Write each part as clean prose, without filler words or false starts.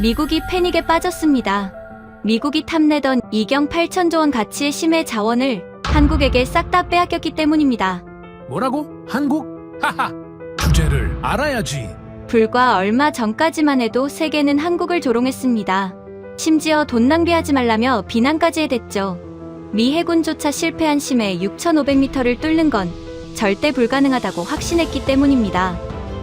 미국이 패닉에 빠졌습니다. 미국이 탐내던 2경 8천조 원 가치의 심해 자원을 한국에게 싹 다 빼앗겼기 때문입니다. 뭐라고? 한국? 하하! 주제를 알아야지. 불과 얼마 전까지만 해도 세계는 한국을 조롱했습니다. 심지어 돈 낭비하지 말라며 비난까지 해댔죠. 미 해군조차 실패한 심해 6,500m를 뚫는 건 절대 불가능하다고 확신했기 때문입니다.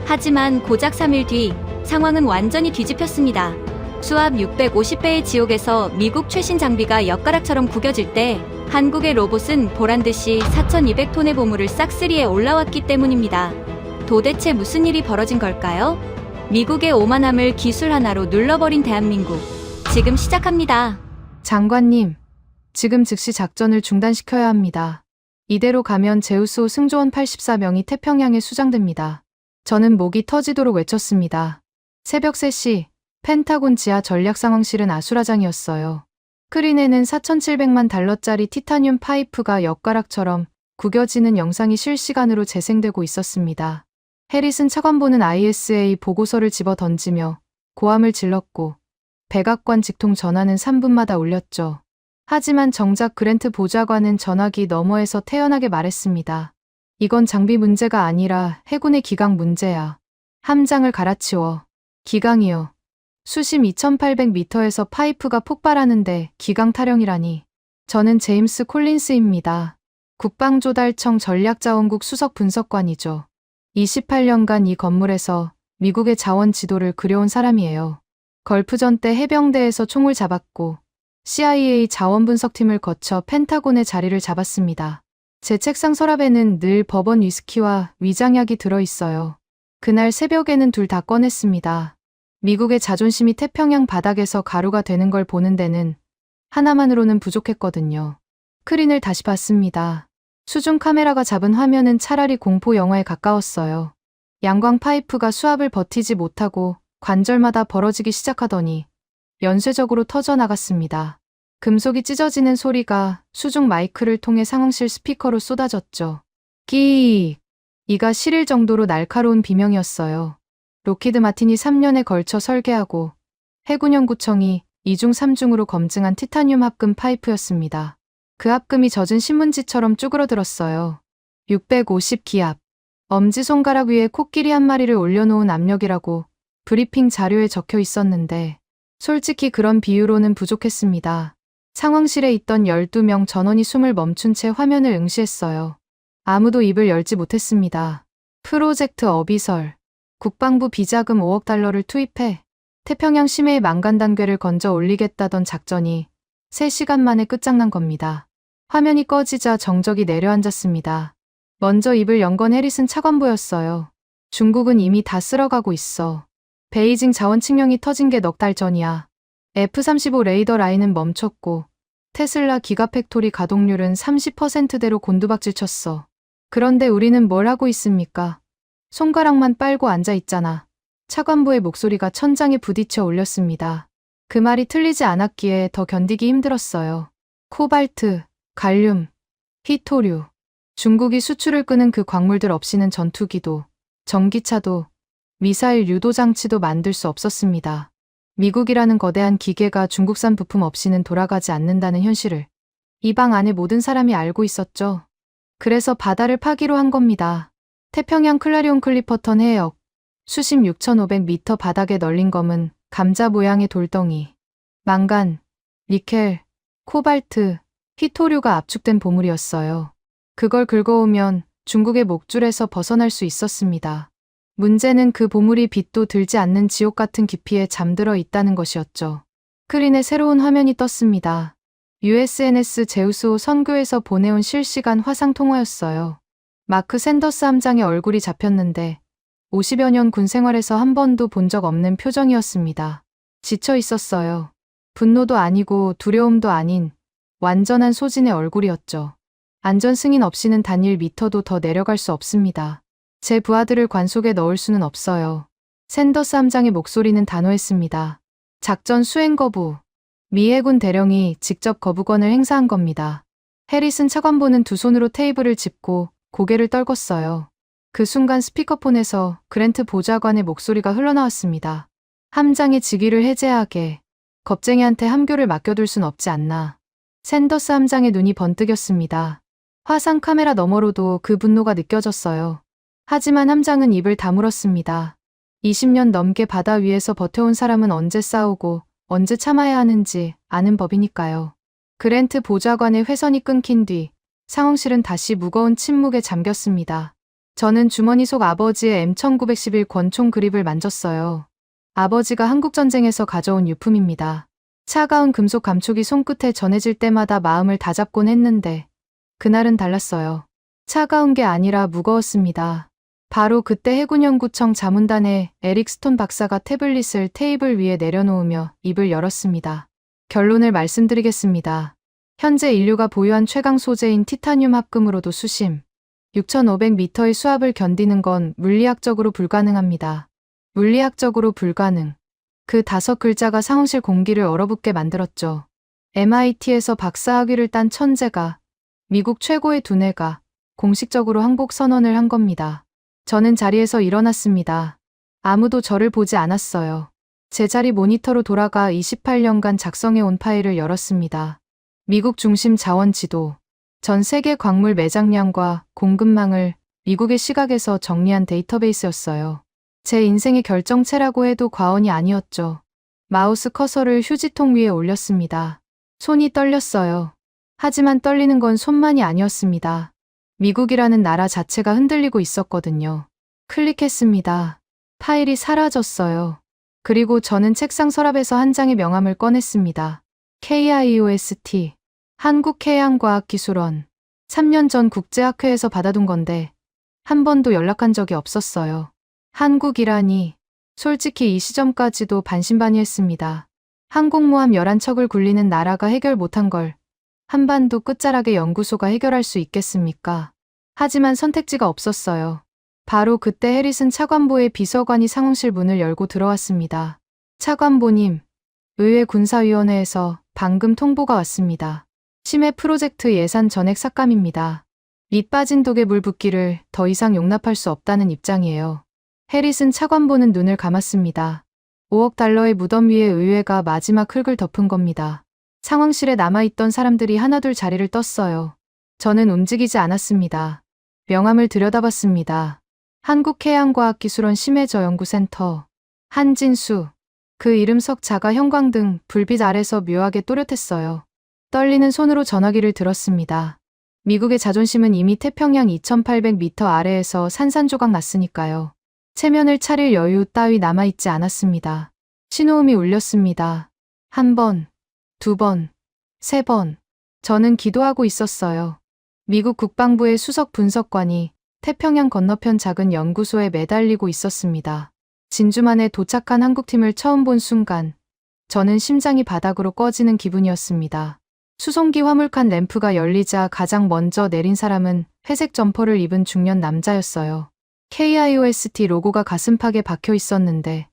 하지만 고작 3일 뒤 상황은 완전히 뒤집혔습니다. 수압 650배의 지옥에서 미국 최신 장비가 엿가락처럼 구겨질 때 한국의 로봇은 보란듯이 4,200톤의 보물을 싹쓸이에 올라왔기 때문입니다. 도대체 무슨 일이 벌어진 걸까요? 미국의 오만함을 기술 하나로 눌러버린 대한민국. 지금 시작합니다. 장관님, 지금 즉시 작전을 중단시켜야 합니다. 이대로 가면 제우스호 승조원 84명이 태평양에 수장됩니다. 저는 목이 터지도록 외쳤습니다. 새벽 3시 펜타곤 지하 전략상황실은 아수라장이었어요. 크린에는 4,700만 달러짜리 티타늄 파이프가 엿가락처럼 구겨지는 영상이 실시간으로 재생되고 있었습니다. 해리슨 차관보는 ISA 보고서를 집어 던지며 고함을 질렀고 백악관 직통 전화는 3분마다 울렸죠. 하지만 정작 그랜트 보좌관은 전화기 너머에서 태연하게 말했습니다. 이건 장비 문제가 아니라 해군의 기강 문제야. 함장을 갈아치워. 기강이요. 수심 2,800m에서 파이프가 폭발하는데 기강 타령이라니. 저는 제임스 콜린스입니다. 국방조달청 전략자원국 수석 분석관이죠. 28년간 이 건물에서 미국의 자원 지도를 그려온 사람이에요. 걸프전 때 해병대에서 총을 잡았고 CIA 자원분석팀을 거쳐 펜타곤의 자리를 잡았습니다. 제 책상 서랍에는 늘 버번 위스키와 위장약이 들어있어요. 그날 새벽에는 둘 다 꺼냈습니다. 미국의 자존심이 태평양 바닥에서 가루가 되는 걸 보는 데는 하나만으로는 부족했거든요. 크린을 다시 봤습니다. 수중 카메라가 잡은 화면은 차라리 공포 영화에 가까웠어요. 양광 파이프가 수압을 버티지 못하고 관절마다 벌어지기 시작하더니 연쇄적으로 터져나갔습니다. 금속이 찢어지는 소리가 수중 마이크를 통해 상황실 스피커로 쏟아졌죠. 끼익! 이가 시릴 정도로 날카로운 비명이었어요. 로키드 마틴이 3년에 걸쳐 설계하고 해군연구청이 2중 3중으로 검증한 티타늄 합금 파이프였습니다. 그 합금이 젖은 신문지처럼 쭈그러들었어요. 650기압. 엄지손가락 위에 코끼리 한 마리를 올려놓은 압력이라고 브리핑 자료에 적혀 있었는데 솔직히 그런 비유로는 부족했습니다. 상황실에 있던 12명 전원이 숨을 멈춘 채 화면을 응시했어요. 아무도 입을 열지 못했습니다. 프로젝트 어비설. 국방부 비자금 5억 달러를 투입해 태평양 심해의 망간 단계를 건져 올리겠다던 작전이 3시간 만에 끝장난 겁니다. 화면이 꺼지자 정적이 내려앉았습니다. 먼저 입을 연 건 해리슨 차관보였어요. 중국은 이미 다 쓸어가고 있어. 베이징 자원 측량이 터진 게 넉 달 전이야. F-35 레이더 라인은 멈췄고 테슬라 기가팩토리 가동률은 30%대로 곤두박질 쳤어. 그런데 우리는 뭘 하고 있습니까? 손가락만 빨고 앉아 있잖아. 차관보의 목소리가 천장에 부딪혀 울렸습니다. 그 말이 틀리지 않았기에 더 견디기 힘들었어요. 코발트, 갈륨, 히토류. 중국이 수출을 끄는 그 광물들 없이는 전투기도, 전기차도, 미사일 유도 장치도 만들 수 없었습니다. 미국이라는 거대한 기계가 중국산 부품 없이는 돌아가지 않는다는 현실을 이 방 안에 모든 사람이 알고 있었죠. 그래서 바다를 파기로 한 겁니다. 태평양 클라리온 클리퍼턴 해역, 수심 6,500m 바닥에 널린 검은 감자 모양의 돌덩이, 망간, 니켈, 코발트, 히토류가 압축된 보물이었어요. 그걸 긁어오면 중국의 목줄에서 벗어날 수 있었습니다. 문제는 그 보물이 빛도 들지 않는 지옥 같은 깊이에 잠들어 있다는 것이었죠. 크린의 새로운 화면이 떴습니다. USNS 제우스호 선교에서 보내온 실시간 화상 통화였어요. 마크 샌더스 함장의 얼굴이 잡혔는데 50여 년 군 생활에서 한 번도 본 적 없는 표정이었습니다. 지쳐 있었어요. 분노도 아니고 두려움도 아닌 완전한 소진의 얼굴이었죠. 안전 승인 없이는 단 1미터도 더 내려갈 수 없습니다. 제 부하들을 관 속에 넣을 수는 없어요. 샌더스 함장의 목소리는 단호했습니다. 작전 수행 거부. 미 해군 대령이 직접 거부권을 행사한 겁니다. 해리슨 차관보는 두 손으로 테이블을 짚고 고개를 떨궜어요. 그 순간 스피커폰에서 그랜트 보좌관의 목소리가 흘러나왔습니다. 함장의 직위를 해제하게 겁쟁이한테 함교를 맡겨둘 순 없지 않나. 샌더스 함장의 눈이 번뜩였습니다. 화상 카메라 너머로도 그 분노가 느껴졌어요. 하지만 함장은 입을 다물었습니다. 20년 넘게 바다 위에서 버텨온 사람은 언제 싸우고 언제 참아야 하는지 아는 법이니까요. 그랜트 보좌관의 회선이 끊긴 뒤 상황실은 다시 무거운 침묵에 잠겼습니다. 저는 주머니 속 아버지의 M1911 권총 그립을 만졌어요. 아버지가 한국전쟁에서 가져온 유품입니다. 차가운 금속 감촉이 손끝에 전해질 때마다 마음을 다잡곤 했는데 그날은 달랐어요. 차가운 게 아니라 무거웠습니다. 바로 그때 해군연구청 자문단의 에릭 스톤 박사가 태블릿을 테이블 위에 내려놓으며 입을 열었습니다. 결론을 말씀드리겠습니다. 현재 인류가 보유한 최강 소재인 티타늄 합금으로도 수심 6,500m의 수압을 견디는 건 물리학적으로 불가능합니다. 물리학적으로 불가능. 그 5글자가 상황실 공기를 얼어붙게 만들었죠. MIT에서 박사학위를 딴 천재가, 미국 최고의 두뇌가 공식적으로 항복 선언을 한 겁니다. 저는 자리에서 일어났습니다. 아무도 저를 보지 않았어요. 제 자리 모니터로 돌아가 28년간 작성해온 파일을 열었습니다. 미국 중심 자원 지도, 전 세계 광물 매장량과 공급망을 미국의 시각에서 정리한 데이터베이스였어요. 제 인생의 결정체라고 해도 과언이 아니었죠. 마우스 커서를 휴지통 위에 올렸습니다. 손이 떨렸어요. 하지만 떨리는 건 손만이 아니었습니다. 미국이라는 나라 자체가 흔들리고 있었거든요. 클릭했습니다. 파일이 사라졌어요. 그리고 저는 책상 서랍에서 한 장의 명함을 꺼냈습니다. KIOST, 한국해양과학기술원. 3년 전 국제학회에서 받아둔 건데 한 번도 연락한 적이 없었어요. 한국이라니, 솔직히 이 시점까지도 반신반의했습니다. 항공모함 11척을 굴리는 나라가 해결 못한 걸 한반도 끝자락의 연구소가 해결할 수 있겠습니까? 하지만 선택지가 없었어요. 바로 그때 해리슨 차관보의 비서관이 상황실 문을 열고 들어왔습니다. 차관보님, 의회 군사위원회에서 방금 통보가 왔습니다. 심해 프로젝트 예산 전액 삭감입니다. 밑 빠진 독에 물 붓기를 더 이상 용납할 수 없다는 입장이에요. 해리슨 차관보는 눈을 감았습니다. 5억 달러의 무덤 위에 의회가 마지막 흙을 덮은 겁니다. 상황실에 남아있던 사람들이 하나둘 자리를 떴어요. 저는 움직이지 않았습니다. 명함을 들여다봤습니다. 한국해양과학기술원 심해저연구센터. 한진수. 그 이름 석 자가 형광등, 불빛 아래서 묘하게 또렷했어요. 떨리는 손으로 전화기를 들었습니다. 미국의 자존심은 이미 태평양 2800m 아래에서 산산조각 났으니까요. 체면을 차릴 여유 따위 남아있지 않았습니다. 신호음이 울렸습니다. 1번, 2번, 3번. 저는 기도하고 있었어요. 미국 국방부의 수석 분석관이 태평양 건너편 작은 연구소에 매달리고 있었습니다. 진주만에 도착한 한국팀을 처음 본 순간 저는 심장이 바닥으로 꺼지는 기분이었습니다. 수송기 화물칸 램프가 열리자 가장 먼저 내린 사람은 회색 점퍼를 입은 중년 남자였어요. KIOST 로고가 가슴팍에 박혀 있었는데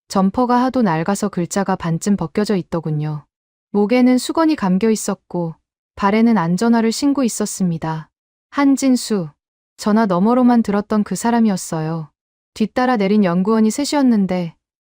점퍼가 하도 낡아서 글자가 반쯤 벗겨져 있더군요. 목에는 수건이 감겨 있었고 발에는 안전화를 신고 있었습니다. 한진수. 전화 너머로만 들었던 그 사람이었어요. 뒤따라 내린 연구원이 셋이었는데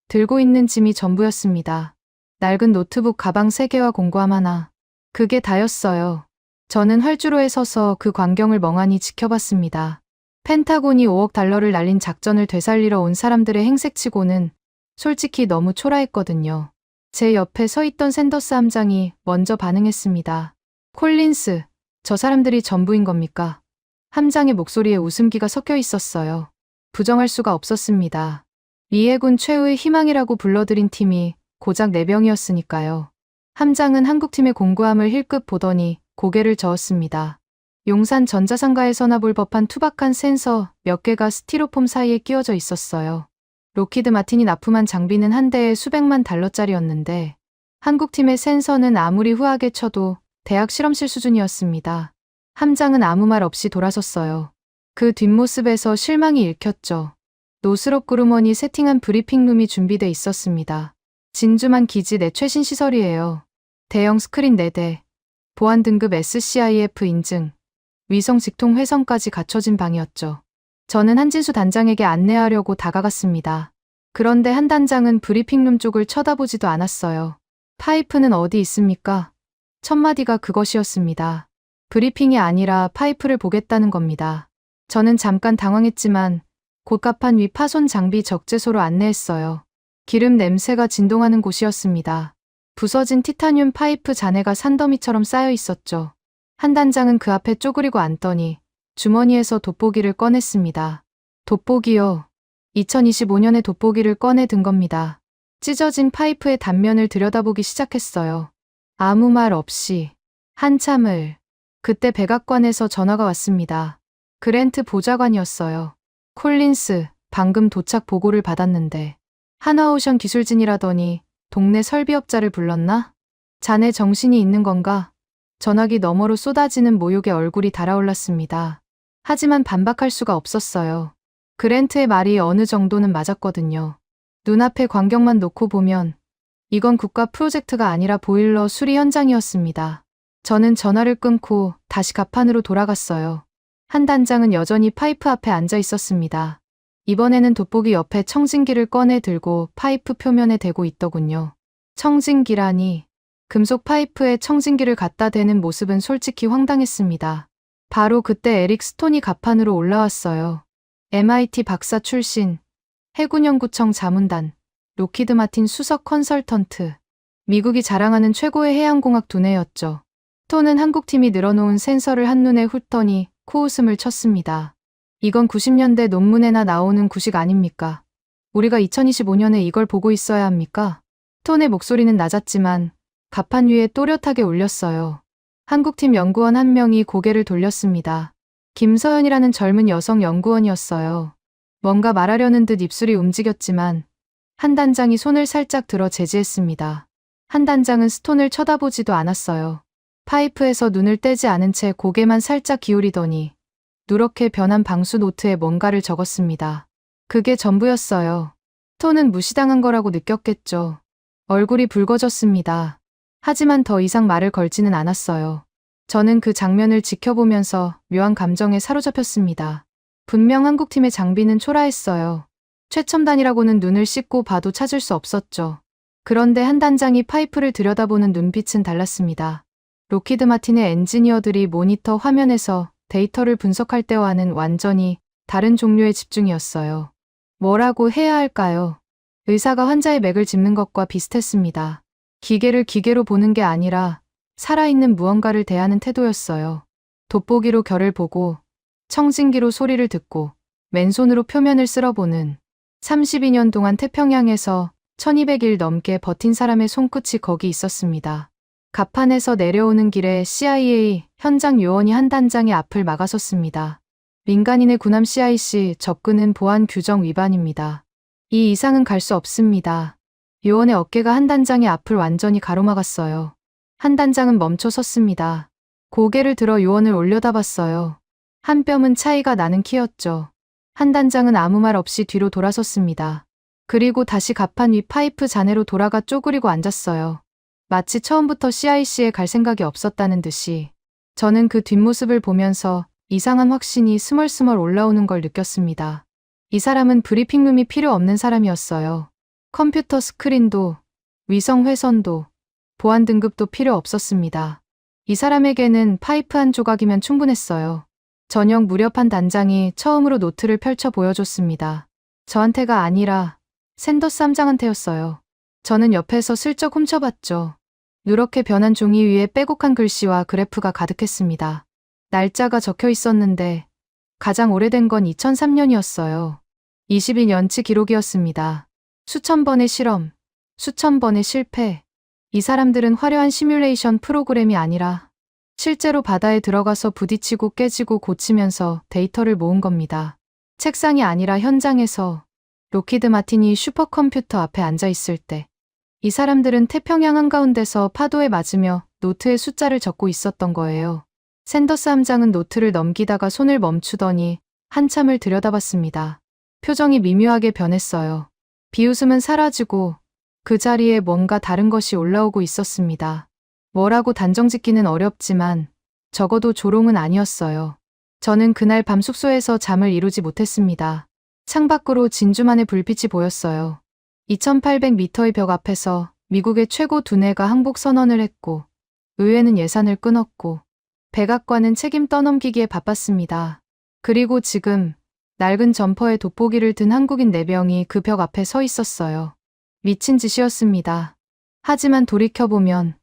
들고 있는 짐이 전부였습니다. 낡은 노트북 가방 3개와 공구함 하나. 그게 다였어요. 저는 활주로에 서서 그 광경을 멍하니 지켜봤습니다. 펜타곤이 5억 달러를 날린 작전을 되살리러 온 사람들의 행색치고는 솔직히 너무 초라했거든요. 제 옆에 서 있던 샌더스 함장이 먼저 반응했습니다. 콜린스, 저 사람들이 전부인 겁니까? 함장의 목소리에 웃음기가 섞여 있었어요. 부정할 수가 없었습니다. 미 해군 최후의 희망이라고 불러들인 팀이 고작 4명이었으니까요. 함장은 한국팀의 공구함을 힐끗 보더니 고개를 저었습니다. 용산 전자상가에 서나볼 법한 투박한 센서 몇 개가 스티로폼 사이에 끼워져 있었어요. 로키드 마틴이 납품한 장비는 한 대에 수백만 달러짜리였는데 한국팀의 센서는 아무리 후하게 쳐도 대학 실험실 수준이었습니다. 함장은 아무 말 없이 돌아섰어요. 그 뒷모습에서 실망이 읽혔죠. 노스롭 그루먼이 세팅한 브리핑룸이 준비돼 있었습니다. 진주만 기지 내 최신 시설이에요. 대형 스크린 4대, 보안 등급 SCIF 인증, 위성 직통 회선까지 갖춰진 방이었죠. 저는 한진수 단장에게 안내하려고 다가갔습니다. 그런데 한 단장은 브리핑룸 쪽을 쳐다보지도 않았어요. 파이프는 어디 있습니까? 첫 마디가 그것이었습니다. 브리핑이 아니라 파이프를 보겠다는 겁니다. 저는 잠깐 당황했지만 고가판 위 파손 장비 적재소로 안내했어요. 기름 냄새가 진동하는 곳이었습니다. 부서진 티타늄 파이프 잔해가 산더미처럼 쌓여 있었죠. 한 단장은 그 앞에 쪼그리고 앉더니 주머니에서 돋보기를 꺼냈습니다. 돋보기요. 2025년에 돋보기를 꺼내 든 겁니다. 찢어진 파이프의 단면을 들여다보기 시작했어요. 아무 말 없이. 한참을. 그때 백악관에서 전화가 왔습니다. 그랜트 보좌관이었어요. 콜린스, 방금 도착 보고를 받았는데 한화오션 기술진이라더니 동네 설비업자를 불렀나? 자네 정신이 있는 건가? 전화기 너머로 쏟아지는 모욕의 얼굴이 달아올랐습니다. 하지만 반박할 수가 없었어요. 그랜트의 말이 어느 정도는 맞았거든요. 눈앞의 광경만 놓고 보면 이건 국가 프로젝트가 아니라 보일러 수리 현장이었습니다. 저는 전화를 끊고 다시 갑판으로 돌아갔어요. 한 단장은 여전히 파이프 앞에 앉아 있었습니다. 이번에는 돋보기 옆에 청진기를 꺼내 들고 파이프 표면에 대고 있더군요. 청진기라니. 금속 파이프에 청진기를 갖다 대는 모습은 솔직히 황당했습니다. 바로 그때 에릭 스톤이 갑판으로 올라왔어요. MIT 박사 출신, 해군연구청 자문단, 로키드 마틴 수석 컨설턴트. 미국이 자랑하는 최고의 해양공학 두뇌였죠. 스톤은 한국팀이 늘어놓은 센서를 한눈에 훑더니 코웃음을 쳤습니다. 이건 90년대 논문에나 나오는 구식 아닙니까? 우리가 2025년에 이걸 보고 있어야 합니까? 스톤의 목소리는 낮았지만 갑판 위에 또렷하게 울렸어요. 한국팀 연구원 한 명이 고개를 돌렸습니다. 김서연이라는 젊은 여성 연구원이었어요. 뭔가 말하려는 듯 입술이 움직였지만 한 단장이 손을 살짝 들어 제지했습니다. 한 단장은 스톤을 쳐다보지도 않았어요. 파이프에서 눈을 떼지 않은 채 고개만 살짝 기울이더니 누렇게 변한 방수 노트에 뭔가를 적었습니다. 그게 전부였어요. 스톤은 무시당한 거라고 느꼈겠죠. 얼굴이 붉어졌습니다. 하지만 더 이상 말을 걸지는 않았어요. 저는 그 장면을 지켜보면서 묘한 감정에 사로잡혔습니다. 분명 한국팀의 장비는 초라했어요. 최첨단이라고는 눈을 씻고 봐도 찾을 수 없었죠. 그런데 한 단장이 파이프를 들여다보는 눈빛은 달랐습니다. 로키드 마틴의 엔지니어들이 모니터 화면에서 데이터를 분석할 때와는 완전히 다른 종류의 집중이었어요. 뭐라고 해야 할까요? 의사가 환자의 맥을 짚는 것과 비슷했습니다. 기계를 기계로 보는 게 아니라 살아있는 무언가를 대하는 태도였어요. 돋보기로 결을 보고 청진기로 소리를 듣고 맨손으로 표면을 쓸어보는 32년 동안 태평양에서 1200일 넘게 버틴 사람의 손끝이 거기 있었습니다. 갑판에서 내려오는 길에 CIA 현장 요원이 한 단장의 앞을 막아섰습니다. 민간인의 군함 CIC 접근은 보안 규정 위반입니다. 이 이상은 갈 수 없습니다. 요원의 어깨가 한 단장의 앞을 완전히 가로막았어요. 한 단장은 멈춰 섰습니다. 고개를 들어 요원을 올려다봤어요. 한 뼘은 차이가 나는 키였죠. 한 단장은 아무 말 없이 뒤로 돌아섰습니다. 그리고 다시 갑판 위 파이프 잔해로 돌아가 쪼그리고 앉았어요. 마치 처음부터 CIC에 갈 생각이 없었다는 듯이. 저는 그 뒷모습을 보면서 이상한 확신이 스멀스멀 올라오는 걸 느꼈습니다. 이 사람은 브리핑룸이 필요 없는 사람이었어요. 컴퓨터 스크린도, 위성 회선도, 보안 등급도 필요 없었습니다. 이 사람에게는 파이프 한 조각이면 충분했어요. 저녁 무렵 한 단장이 처음으로 노트를 펼쳐 보여줬습니다. 저한테가 아니라 샌더스 함장한테였어요. 저는 옆에서 슬쩍 훔쳐봤죠. 누렇게 변한 종이 위에 빼곡한 글씨와 그래프가 가득했습니다. 날짜가 적혀 있었는데 가장 오래된 건 2003년이었어요. 22년치 기록이었습니다. 수천 번의 실험, 수천 번의 실패. 이 사람들은 화려한 시뮬레이션 프로그램이 아니라 실제로 바다에 들어가서 부딪히고 깨지고 고치면서 데이터를 모은 겁니다. 책상이 아니라 현장에서 로키드 마틴이 슈퍼컴퓨터 앞에 앉아 있을 때 이 사람들은 태평양 한가운데서 파도에 맞으며 노트에 숫자를 적고 있었던 거예요. 샌더스 함장은 노트를 넘기다가 손을 멈추더니 한참을 들여다봤습니다. 표정이 미묘하게 변했어요. 비웃음은 사라지고 그 자리에 뭔가 다른 것이 올라오고 있었습니다. 뭐라고 단정짓기는 어렵지만 적어도 조롱은 아니었어요. 저는 그날 밤 숙소에서 잠을 이루지 못했습니다. 창밖으로 진주만의 불빛이 보였어요. 2800m의 벽 앞에서 미국의 최고 두뇌가 항복 선언을 했고 의회는 예산을 끊었고 백악관은 책임 떠넘기기에 바빴습니다. 그리고 지금 낡은 점퍼에 돋보기를 든 한국인 4명이 그 벽 앞에 서 있었어요. 미친 짓이었습니다. 하지만 돌이켜보면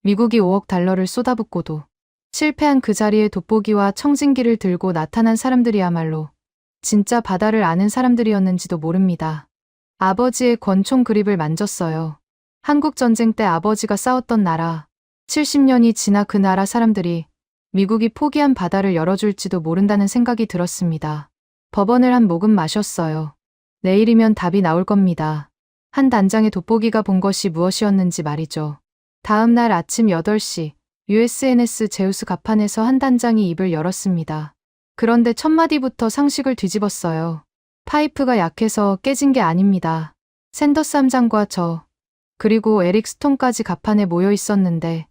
미국이 5억 달러를 쏟아붓고도 실패한 그 자리에 돋보기와 청진기를 들고 나타난 사람들이야말로 진짜 바다를 아는 사람들이었는지도 모릅니다. 아버지의 권총 그립을 만졌어요. 한국전쟁 때 아버지가 싸웠던 나라, 70년이 지나 그 나라 사람들이 미국이 포기한 바다를 열어줄지도 모른다는 생각이 들었습니다. 버번을 한 모금 마셨어요. 내일이면 답이 나올 겁니다. 한 단장의 돋보기가 본 것이 무엇이었는지 말이죠. 다음 날 아침 8시 USNS 제우스 갑판에서 한 단장이 입을 열었습니다. 그런데 첫 마디부터 상식을 뒤집었어요. 파이프가 약해서 깨진 게 아닙니다. 샌더스 함장과 저, 그리고 에릭 스톤까지 갑판에 모여 있었는데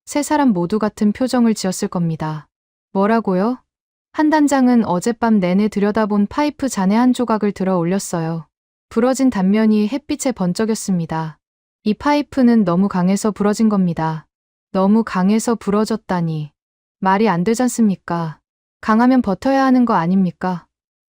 세 사람 모두 같은 표정을 지었을 겁니다. 뭐라고요? 한 단장은 어젯밤 내내 들여다본 파이프 잔해 한 조각을 들어 올렸어요. 부러진 단면이 햇빛에 번쩍였습니다. 이 파이프는 너무 강해서 부러진 겁니다. 너무 강해서 부러졌다니. 말이 안 되잖습니까? 강하면 버텨야 하는 거 아닙니까?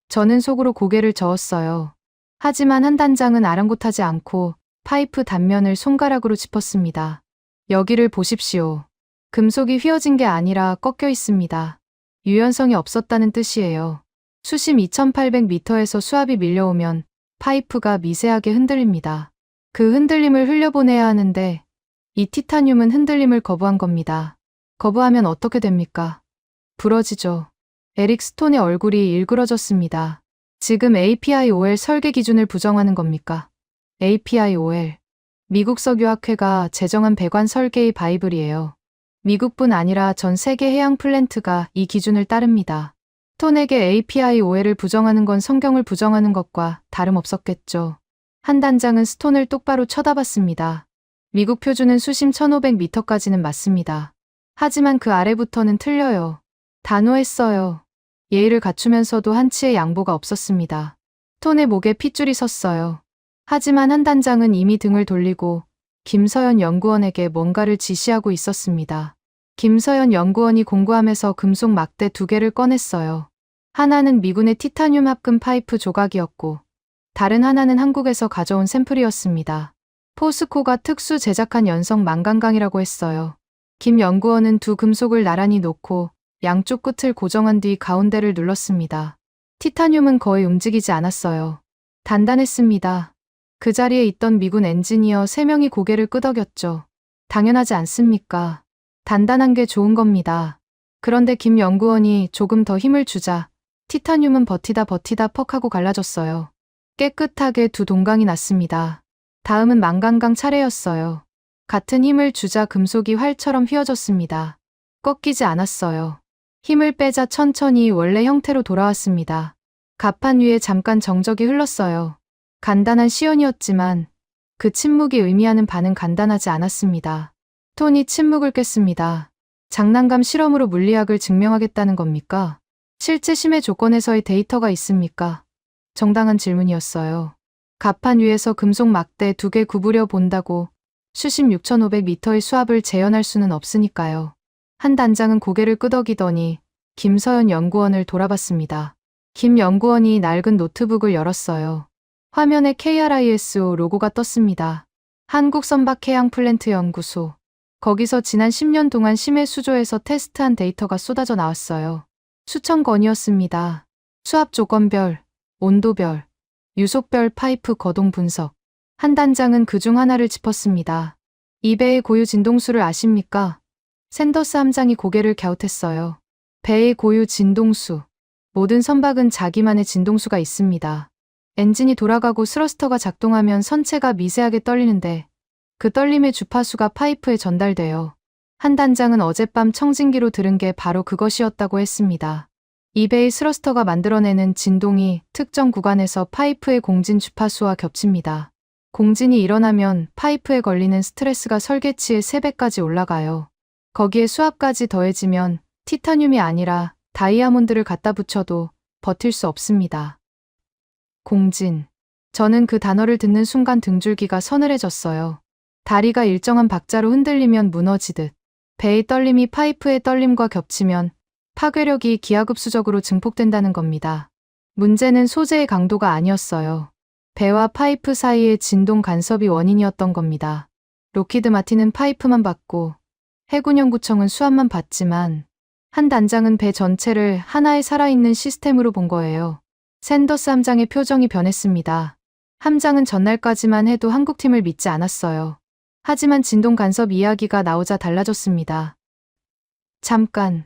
저는 속으로 고개를 저었어요. 하지만 한 단장은 아랑곳하지 않고 파이프 단면을 손가락으로 짚었습니다. 여기를 보십시오. 금속이 휘어진 게 아니라 꺾여 있습니다. 유연성이 없었다는 뜻이에요. 수심 2800m에서 수압이 밀려오면 파이프가 미세하게 흔들립니다. 그 흔들림을 흘려보내야 하는데 이 티타늄은 흔들림을 거부한 겁니다. 거부하면 어떻게 됩니까? 부러지죠. 에릭 스톤의 얼굴이 일그러졌습니다. 지금 APIOL 설계 기준을 부정하는 겁니까? APIOL. 미국 석유학회가 제정한 배관 설계의 바이블이에요. 미국뿐 아니라 전 세계 해양 플랜트가 이 기준을 따릅니다. 스톤에게 APIOL을 부정하는 건 성경을 부정하는 것과 다름없었겠죠. 한 단장은 스톤을 똑바로 쳐다봤습니다. 미국 표준은 수심 1500m까지는 맞습니다. 하지만 그 아래부터는 틀려요. 단호했어요. 예의를 갖추면서도 한치의 양보가 없었습니다. 스톤의 목에 핏줄이 섰어요. 하지만 한 단장은 이미 등을 돌리고 김서연 연구원에게 뭔가를 지시하고 있었습니다. 김서연 연구원이 공구함에서 금속 막대 2개를 꺼냈어요. 하나는 미군의 티타늄 합금 파이프 조각이었고 다른 하나는 한국에서 가져온 샘플이었습니다. 포스코가 특수 제작한 연성 망간강이라고 했어요. 김 연구원은 두 금속을 나란히 놓고 양쪽 끝을 고정한 뒤 가운데를 눌렀습니다. 티타늄은 거의 움직이지 않았어요. 단단했습니다. 그 자리에 있던 미군 엔지니어 3명이 고개를 끄덕였죠. 당연하지 않습니까? 단단한 게 좋은 겁니다. 그런데 김 연구원이 조금 더 힘을 주자 티타늄은 버티다 퍽 하고 갈라졌어요. 깨끗하게 두 동강이 났습니다. 다음은 망간강 차례였어요. 같은 힘을 주자 금속이 활처럼 휘어졌습니다. 꺾이지 않았어요. 힘을 빼자 천천히 원래 형태로 돌아왔습니다. 갑판 위에 잠깐 정적이 흘렀어요. 간단한 시연이었지만 그 침묵이 의미하는 바는 간단하지 않았습니다. 톤이 침묵을 깼습니다. 장난감 실험으로 물리학을 증명하겠다는 겁니까? 실제 심해 조건에서의 데이터가 있습니까? 정당한 질문이었어요. 갑판 위에서 금속 막대 2개 구부려 본다고 수심 6500m의 수압을 재현할 수는 없으니까요. 한 단장은 고개를 끄덕이더니 김서연 연구원을 돌아봤습니다. 김 연구원이 낡은 노트북을 열었어요. 화면에 KRISO 로고가 떴습니다. 한국선박해양플랜트연구소. 거기서 지난 10년 동안 심해 수조에서 테스트한 데이터가 쏟아져 나왔어요. 수천 건이었습니다. 수압 조건별, 온도별, 유속별 파이프 거동 분석. 한 단장은 그중 하나를 짚었습니다. 이 배의 고유 진동수를 아십니까? 샌더스 함장이 고개를 갸웃했어요. 배의 고유 진동수. 모든 선박은 자기만의 진동수가 있습니다. 엔진이 돌아가고 스러스터가 작동하면 선체가 미세하게 떨리는데 그 떨림의 주파수가 파이프에 전달돼요. 한 단장은 어젯밤 청진기로 들은 게 바로 그것이었다고 했습니다. 이 배의 스러스터가 만들어내는 진동이 특정 구간에서 파이프의 공진 주파수와 겹칩니다. 공진이 일어나면 파이프에 걸리는 스트레스가 설계치의 3배까지 올라가요. 거기에 수압까지 더해지면 티타늄이 아니라 다이아몬드를 갖다 붙여도 버틸 수 없습니다. 공진. 저는 그 단어를 듣는 순간 등줄기가 서늘해졌어요. 다리가 일정한 박자로 흔들리면 무너지듯 배의 떨림이 파이프의 떨림과 겹치면 파괴력이 기하급수적으로 증폭된다는 겁니다. 문제는 소재의 강도가 아니었어요. 배와 파이프 사이의 진동 간섭이 원인이었던 겁니다. 록히드 마틴은 파이프만 받고 해군연구청은 수압만 받지만 한 단장은 배 전체를 하나의 살아있는 시스템으로 본 거예요. 샌더스 함장의 표정이 변했습니다. 함장은 전날까지만 해도 한국팀을 믿지 않았어요. 하지만 진동 간섭 이야기가 나오자 달라졌습니다. 잠깐.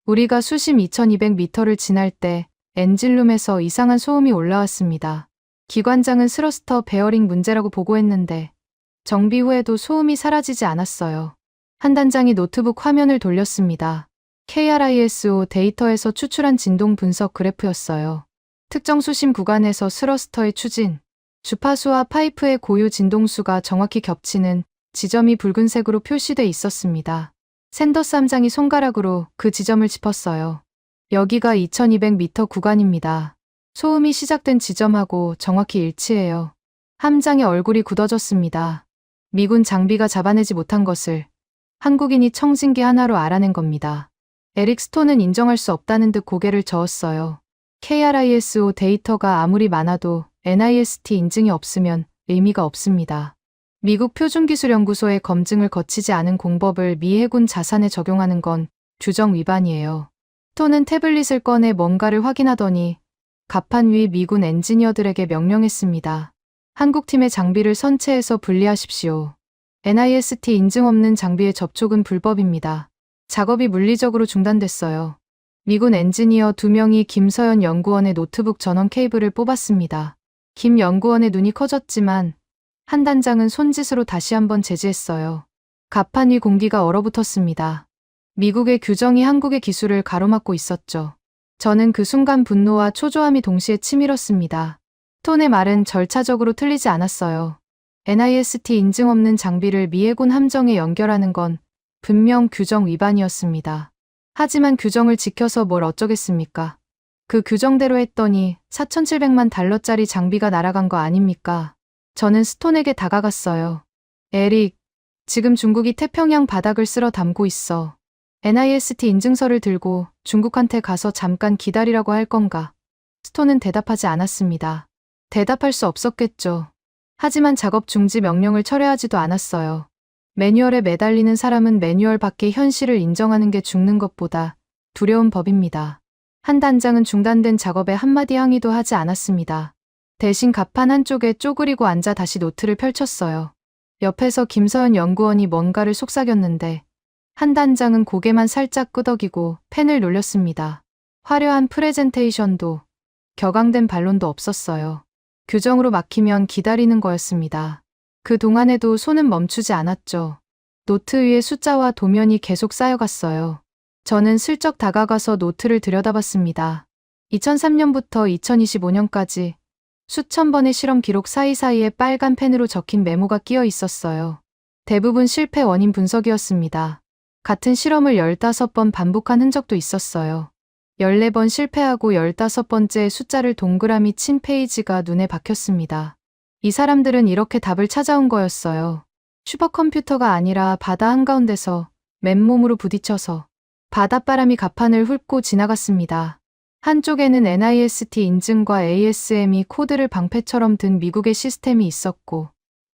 우리가 수심 2200m를 지날 때 엔진룸에서 이상한 소음이 올라왔습니다. 기관장은 스러스터 베어링 문제라고 보고했는데 정비 후에도 소음이 사라지지 않았어요. 한 단장이 노트북 화면을 돌렸습니다. KRISO 데이터에서 추출한 진동 분석 그래프였어요. 특정 수심 구간에서 스러스터의 추진, 주파수와 파이프의 고유 진동수가 정확히 겹치는 지점이 붉은색으로 표시돼 있었습니다. 샌더스 함장이 손가락으로 그 지점을 짚었어요. 여기가 2200m 구간입니다. 소음이 시작된 지점하고 정확히 일치해요. 함장의 얼굴이 굳어졌습니다. 미군 장비가 잡아내지 못한 것을 한국인이 청진기 하나로 알아낸 겁니다. 에릭 스톤은 인정할 수 없다는 듯 고개를 저었어요. KRISO 데이터가 아무리 많아도 NIST 인증이 없으면 의미가 없습니다. 미국 표준기술연구소의 검증을 거치지 않은 공법을 미 해군 자산에 적용하는 건 규정 위반이에요. 스톤은 태블릿을 꺼내 뭔가를 확인하더니 갑판 위 미군 엔지니어들에게 명령했습니다. 한국팀의 장비를 선체에서 분리하십시오. NIST 인증 없는 장비의 접촉은 불법입니다. 작업이 물리적으로 중단됐어요. 미군 엔지니어 2명이 김서연 연구원의 노트북 전원 케이블을 뽑았습니다. 김 연구원의 눈이 커졌지만 한 단장은 손짓으로 다시 한번 제지했어요. 갑판 위 공기가 얼어붙었습니다. 미국의 규정이 한국의 기술을 가로막고 있었죠. 저는 그 순간 분노와 초조함이 동시에 치밀었습니다. 톤의 말은 절차적으로 틀리지 않았어요. NIST 인증 없는 장비를 미 해군 함정에 연결하는 건 분명 규정 위반이었습니다. 하지만 규정을 지켜서 뭘 어쩌겠습니까? 그 규정대로 했더니 4,700만 달러짜리 장비가 날아간 거 아닙니까? 저는 스톤에게 다가갔어요. 에릭, 지금 중국이 태평양 바닥을 쓸어 담고 있어. NIST 인증서를 들고 중국한테 가서 잠깐 기다리라고 할 건가? 스톤은 대답하지 않았습니다. 대답할 수 없었겠죠. 하지만 작업 중지 명령을 철회하지도 않았어요. 매뉴얼에 매달리는 사람은 매뉴얼 밖의 현실을 인정하는 게 죽는 것보다 두려운 법입니다. 한 단장은 중단된 작업에 한마디 항의도 하지 않았습니다. 대신 갑판 한쪽에 쪼그리고 앉아 다시 노트를 펼쳤어요. 옆에서 김서연 연구원이 뭔가를 속삭였는데 한 단장은 고개만 살짝 끄덕이고 펜을 놀렸습니다. 화려한 프레젠테이션도 격앙된 반론도 없었어요. 규정으로 막히면 기다리는 거였습니다. 그 동안에도 손은 멈추지 않았죠. 노트 위에 숫자와 도면이 계속 쌓여갔어요. 저는 슬쩍 다가가서 노트를 들여다봤습니다. 2003년부터 2025년까지 수천 번의 실험 기록 사이사이에 빨간 펜으로 적힌 메모가 끼어 있었어요. 대부분 실패 원인 분석이었습니다. 같은 실험을 15번 반복한 흔적도 있었어요. 14번 실패하고 15번째 숫자를 동그라미 친 페이지가 눈에 박혔습니다. 이 사람들은 이렇게 답을 찾아온 거였어요. 슈퍼컴퓨터가 아니라 바다 한가운데서 맨몸으로 부딪혀서 바닷바람이 갑판을 훑고 지나갔습니다. 한쪽에는 NIST 인증과 ASME 코드를 방패처럼 든 미국의 시스템이 있었고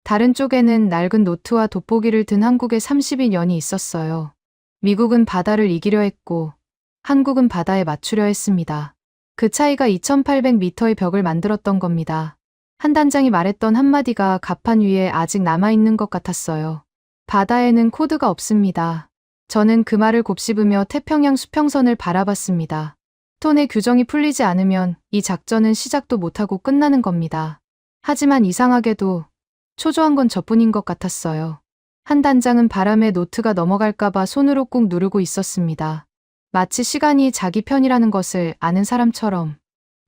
다른 쪽에는 낡은 노트와 돋보기를 든 한국의 32년이 있었어요. 미국은 바다를 이기려 했고 한국은 바다에 맞추려 했습니다. 그 차이가 2800m의 벽을 만들었던 겁니다. 한 단장이 말했던 한마디가 갑판 위에 아직 남아있는 것 같았어요. 바다에는 코드가 없습니다. 저는 그 말을 곱씹으며 태평양 수평선을 바라봤습니다. 톤의 규정이 풀리지 않으면 이 작전은 시작도 못하고 끝나는 겁니다. 하지만 이상하게도 초조한 건 저뿐인 것 같았어요. 한 단장은 바람에 노트가 넘어갈까봐 손으로 꾹 누르고 있었습니다. 마치 시간이 자기 편이라는 것을 아는 사람처럼.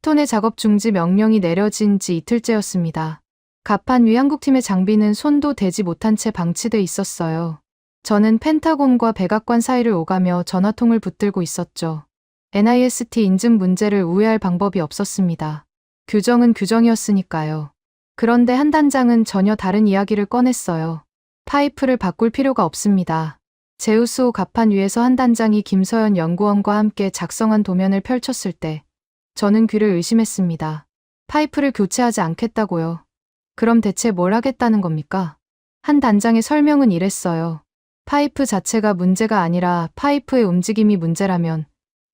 톤의 작업 중지 명령이 내려진 지 이틀째였습니다. 갑판 위 한국팀의 장비는 손도 대지 못한 채 방치돼 있었어요. 저는 펜타곤과 백악관 사이를 오가며 전화통을 붙들고 있었죠. NIST 인증 문제를 우회할 방법이 없었습니다. 규정은 규정이었으니까요. 그런데 한 단장은 전혀 다른 이야기를 꺼냈어요. 파이프를 바꿀 필요가 없습니다. 제우스호 갑판 위에서 한 단장이 김서연 연구원과 함께 작성한 도면을 펼쳤을 때 저는 귀를 의심했습니다. 파이프를 교체하지 않겠다고요. 그럼 대체 뭘 하겠다는 겁니까? 한 단장의 설명은 이랬어요. 파이프 자체가 문제가 아니라 파이프의 움직임이 문제라면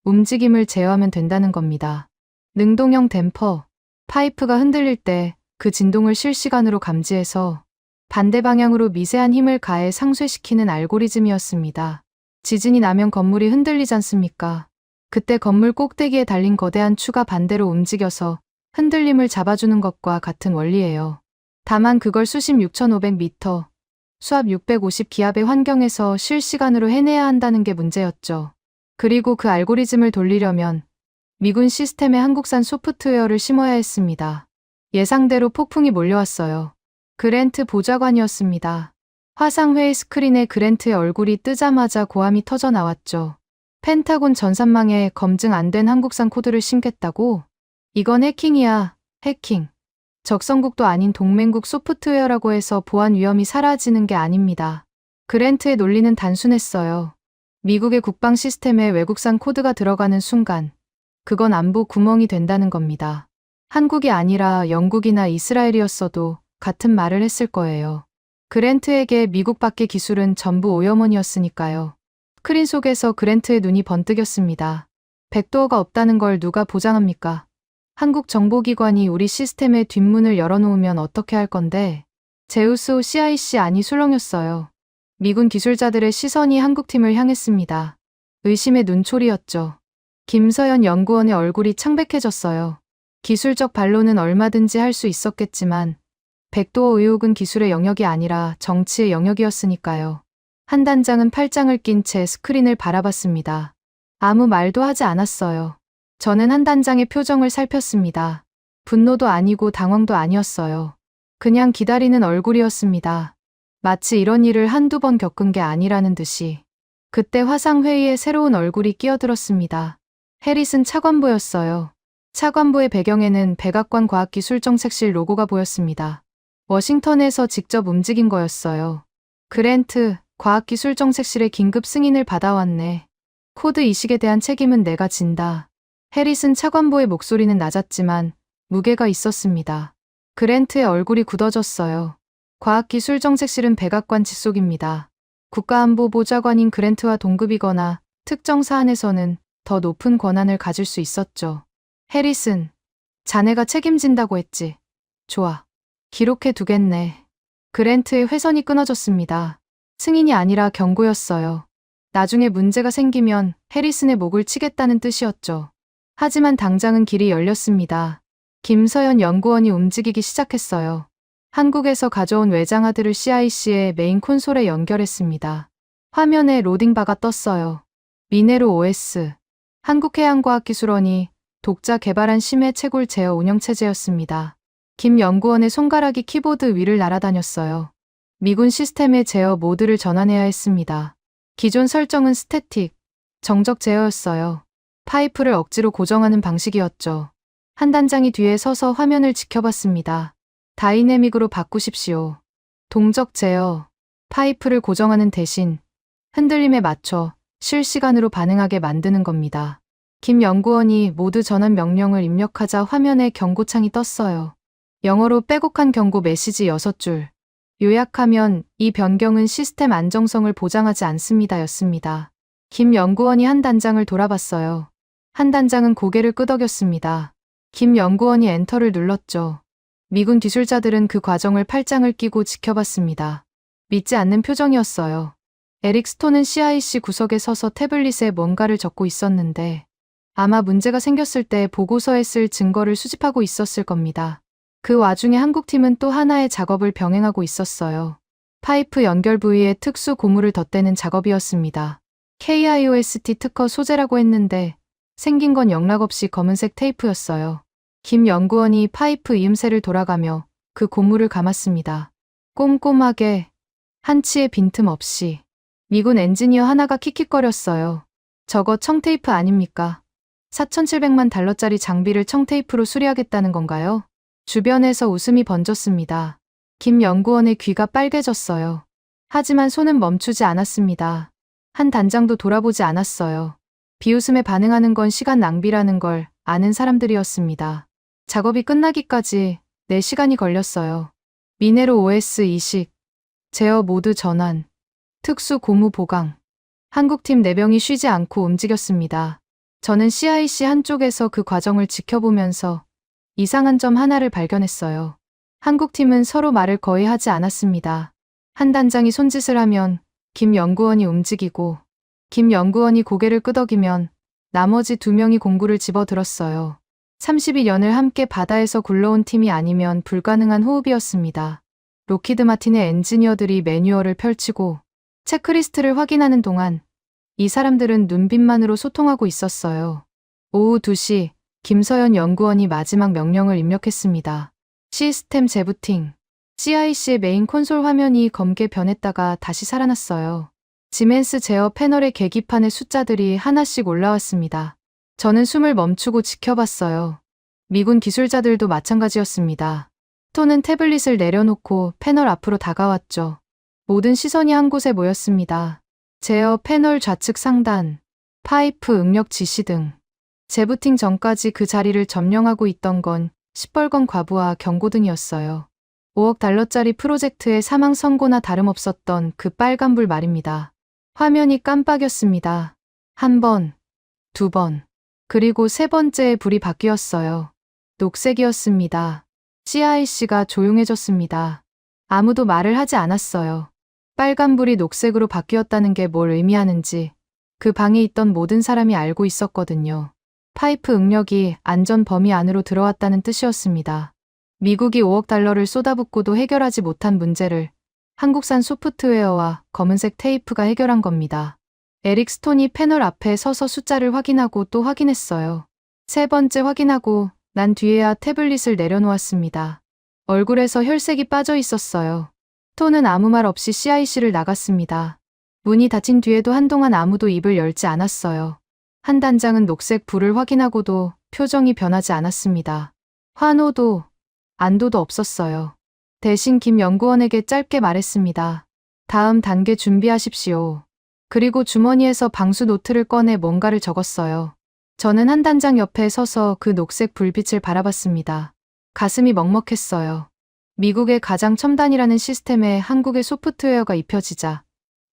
움직임을 제어하면 된다는 겁니다. 능동형 댐퍼, 파이프가 흔들릴 때 그 진동을 실시간으로 감지해서 반대 방향으로 미세한 힘을 가해 상쇄시키는 알고리즘이었습니다. 지진이 나면 건물이 흔들리지 않습니까? 그때 건물 꼭대기에 달린 거대한 추가 반대로 움직여서 흔들림을 잡아주는 것과 같은 원리예요. 다만 그걸 수심 6,500m, 수압 650기압의 환경에서 실시간으로 해내야 한다는 게 문제였죠. 그리고 그 알고리즘을 돌리려면 미군 시스템에 한국산 소프트웨어를 심어야 했습니다. 예상대로 폭풍이 몰려왔어요. 그랜트 보좌관이었습니다. 화상회의 스크린에 그랜트의 얼굴이 뜨자마자 고함이 터져 나왔죠. 펜타곤 전산망에 검증 안 된 한국산 코드를 심겠다고? 이건 해킹이야, 해킹. 적성국도 아닌 동맹국 소프트웨어라고 해서 보안 위험이 사라지는 게 아닙니다. 그랜트의 논리는 단순했어요. 미국의 국방 시스템에 외국산 코드가 들어가는 순간, 그건 안보 구멍이 된다는 겁니다. 한국이 아니라 영국이나 이스라엘이었어도 같은 말을 했을 거예요. 그랜트에게 미국 밖의 기술은 전부 오염원이었으니까요. 스크린 속에서 그랜트의 눈이 번뜩였습니다. 백도어가 없다는 걸 누가 보장합니까? 한국 정보기관이 우리 시스템의 뒷문을 열어놓으면 어떻게 할 건데? 제우스호 CIC 안이 술렁였어요. 미군 기술자들의 시선이 한국팀을 향했습니다. 의심의 눈초리였죠. 김서연 연구원의 얼굴이 창백해졌어요. 기술적 반론은 얼마든지 할 수 있었겠지만 백도어 의혹은 기술의 영역이 아니라 정치의 영역이었으니까요. 한 단장은 팔짱을 낀 채 스크린을 바라봤습니다. 아무 말도 하지 않았어요. 저는 한 단장의 표정을 살폈습니다. 분노도 아니고 당황도 아니었어요. 그냥 기다리는 얼굴이었습니다. 마치 이런 일을 한두 번 겪은 게 아니라는 듯이. 그때 화상회의에 새로운 얼굴이 끼어들었습니다. 해리슨 차관보였어요. 차관보의 배경에는 백악관 과학기술정책실 로고가 보였습니다. 워싱턴에서 직접 움직인 거였어요. 그랜트, 과학기술정책실의 긴급 승인을 받아왔네. 코드 이식에 대한 책임은 내가 진다. 해리슨 차관보의 목소리는 낮았지만 무게가 있었습니다. 그랜트의 얼굴이 굳어졌어요. 과학기술정책실은 백악관 직속입니다. 국가안보보좌관인 그랜트와 동급이거나 특정 사안에서는 더 높은 권한을 가질 수 있었죠. 해리슨, 자네가 책임진다고 했지. 좋아. 기록해 두겠네. 그랜트의 회선이 끊어졌습니다. 승인이 아니라 경고였어요. 나중에 문제가 생기면 해리슨의 목을 치겠다는 뜻이었죠. 하지만 당장은 길이 열렸습니다. 김서연 연구원이 움직이기 시작했어요. 한국에서 가져온 외장하드를 CIC의 메인 콘솔에 연결했습니다. 화면에 로딩바가 떴어요. 미네로 OS. 한국해양과학기술원이 독자 개발한 심해 채굴 제어 운영체제였습니다. 김 연구원의 손가락이 키보드 위를 날아다녔어요. 미군 시스템의 제어 모드를 전환해야 했습니다. 기존 설정은 스태틱, 정적 제어였어요. 파이프를 억지로 고정하는 방식이었죠. 한 단장이 뒤에 서서 화면을 지켜봤습니다. 다이내믹으로 바꾸십시오. 동적 제어, 파이프를 고정하는 대신 흔들림에 맞춰 실시간으로 반응하게 만드는 겁니다. 김 연구원이 모두 전환 명령을 입력하자 화면에 경고창이 떴어요. 영어로 빼곡한 경고 메시지 6줄. 요약하면 이 변경은 시스템 안정성을 보장하지 않습니다 였습니다. 김 연구원이 한 단장을 돌아봤어요. 한 단장은 고개를 끄덕였습니다. 김 연구원이 엔터를 눌렀죠. 미군 기술자들은 그 과정을 팔짱을 끼고 지켜봤습니다. 믿지 않는 표정이었어요. 에릭 스톤은 CIC 구석에 서서 태블릿에 뭔가를 적고 있었는데 아마 문제가 생겼을 때 보고서에 쓸 증거를 수집하고 있었을 겁니다. 그 와중에 한국팀은 또 하나의 작업을 병행하고 있었어요. 파이프 연결 부위에 특수 고무를 덧대는 작업이었습니다. KIOST 특허 소재라고 했는데 생긴 건 영락없이 검은색 테이프였어요. 김 연구원이 파이프 이음새를 돌아가며 그 고무를 감았습니다. 꼼꼼하게, 한치의 빈틈 없이. 미군 엔지니어 하나가 킥킥거렸어요. 저거 청테이프 아닙니까? $4,700만 장비를 청테이프로 수리하겠다는 건가요? 주변에서 웃음이 번졌습니다. 김 연구원의 귀가 빨개졌어요. 하지만 손은 멈추지 않았습니다. 한 단장도 돌아보지 않았어요. 비웃음에 반응하는 건 시간 낭비라는 걸 아는 사람들이었습니다. 작업이 끝나기까지 4시간이 걸렸어요. 미네로 OS 이식, 제어 모드 전환, 특수 고무 보강. 한국팀 4명이 쉬지 않고 움직였습니다. 저는 CIC 한쪽에서 그 과정을 지켜보면서 이상한 점 하나를 발견했어요. 한국팀은 서로 말을 거의 하지 않았습니다. 한 단장이 손짓을 하면 김 연구원이 움직이고, 김 연구원이 고개를 끄덕이면 나머지 2명이 공구를 집어들었어요. 32년을 함께 바다에서 굴러온 팀이 아니면 불가능한 호흡이었습니다. 로키드 마틴의 엔지니어들이 매뉴얼을 펼치고 체크리스트를 확인하는 동안 이 사람들은 눈빛만으로 소통하고 있었어요. 오후 2시 김서연 연구원이 마지막 명령을 입력했습니다. 시스템 재부팅. CIC의 메인 콘솔 화면이 검게 변했다가 다시 살아났어요. 지멘스 제어 패널의 계기판의 숫자들이 하나씩 올라왔습니다. 저는 숨을 멈추고 지켜봤어요. 미군 기술자들도 마찬가지였습니다. 토는 태블릿을 내려놓고 패널 앞으로 다가왔죠. 모든 시선이 한 곳에 모였습니다. 제어 패널 좌측 상단, 파이프 응력 지시 등. 재부팅 전까지 그 자리를 점령하고 있던 건 시뻘건 과부와 경고등이었어요. 5억 달러짜리 프로젝트의 사망 선고나 다름없었던 그 빨간불 말입니다. 화면이 깜빡였습니다. 1번, 2번, 그리고 3번째에 불이 바뀌었어요. 녹색이었습니다. CIC가 조용해졌습니다. 아무도 말을 하지 않았어요. 빨간불이 녹색으로 바뀌었다는 게 뭘 의미하는지 그 방에 있던 모든 사람이 알고 있었거든요. 파이프 응력이 안전 범위 안으로 들어왔다는 뜻이었습니다. 미국이 5억 달러를 쏟아붓고도 해결하지 못한 문제를 한국산 소프트웨어와 검은색 테이프가 해결한 겁니다. 에릭 스톤이 패널 앞에 서서 숫자를 확인하고 또 확인했어요. 3번째 확인하고 난 뒤에야 태블릿을 내려놓았습니다. 얼굴에서 혈색이 빠져 있었어요. 톤은 아무 말 없이 CIC를 나갔습니다. 문이 닫힌 뒤에도 한동안 아무도 입을 열지 않았어요. 한 단장은 녹색 불을 확인하고도 표정이 변하지 않았습니다. 환호도 안도도 없었어요. 대신 김 연구원에게 짧게 말했습니다. 다음 단계 준비하십시오. 그리고 주머니에서 방수 노트를 꺼내 뭔가를 적었어요. 저는 한 단장 옆에 서서 그 녹색 불빛을 바라봤습니다. 가슴이 먹먹했어요. 미국의 가장 첨단이라는 시스템에 한국의 소프트웨어가 입혀지자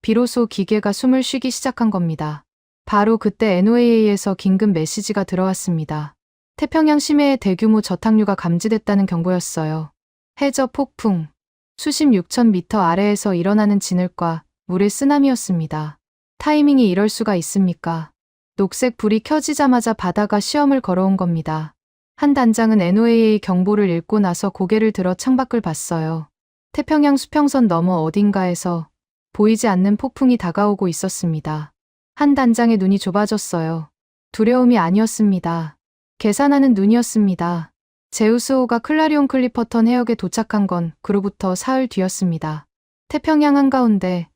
비로소 기계가 숨을 쉬기 시작한 겁니다. 바로 그때 NOAA에서 긴급 메시지가 들어왔습니다. 태평양 심해에 대규모 저탕류가 감지됐다는 경보였어요. 해저 폭풍, 수심 6,000m 아래에서 일어나는 진흙과 물의 쓰나미였습니다. 타이밍이 이럴 수가 있습니까? 녹색 불이 켜지자마자 바다가 시험을 걸어온 겁니다. 한 단장은 NOAA 경보를 읽고 나서 고개를 들어 창밖을 봤어요. 태평양 수평선 너머 어딘가에서 보이지 않는 폭풍이 다가오고 있었습니다. 한 단장의 눈이 좁아졌어요. 두려움이 아니었습니다. 계산하는 눈이었습니다. 제우스호가 클라리온 클리퍼턴 해역에 도착한 건 그로부터 사흘 뒤였습니다. 태평양 한가운데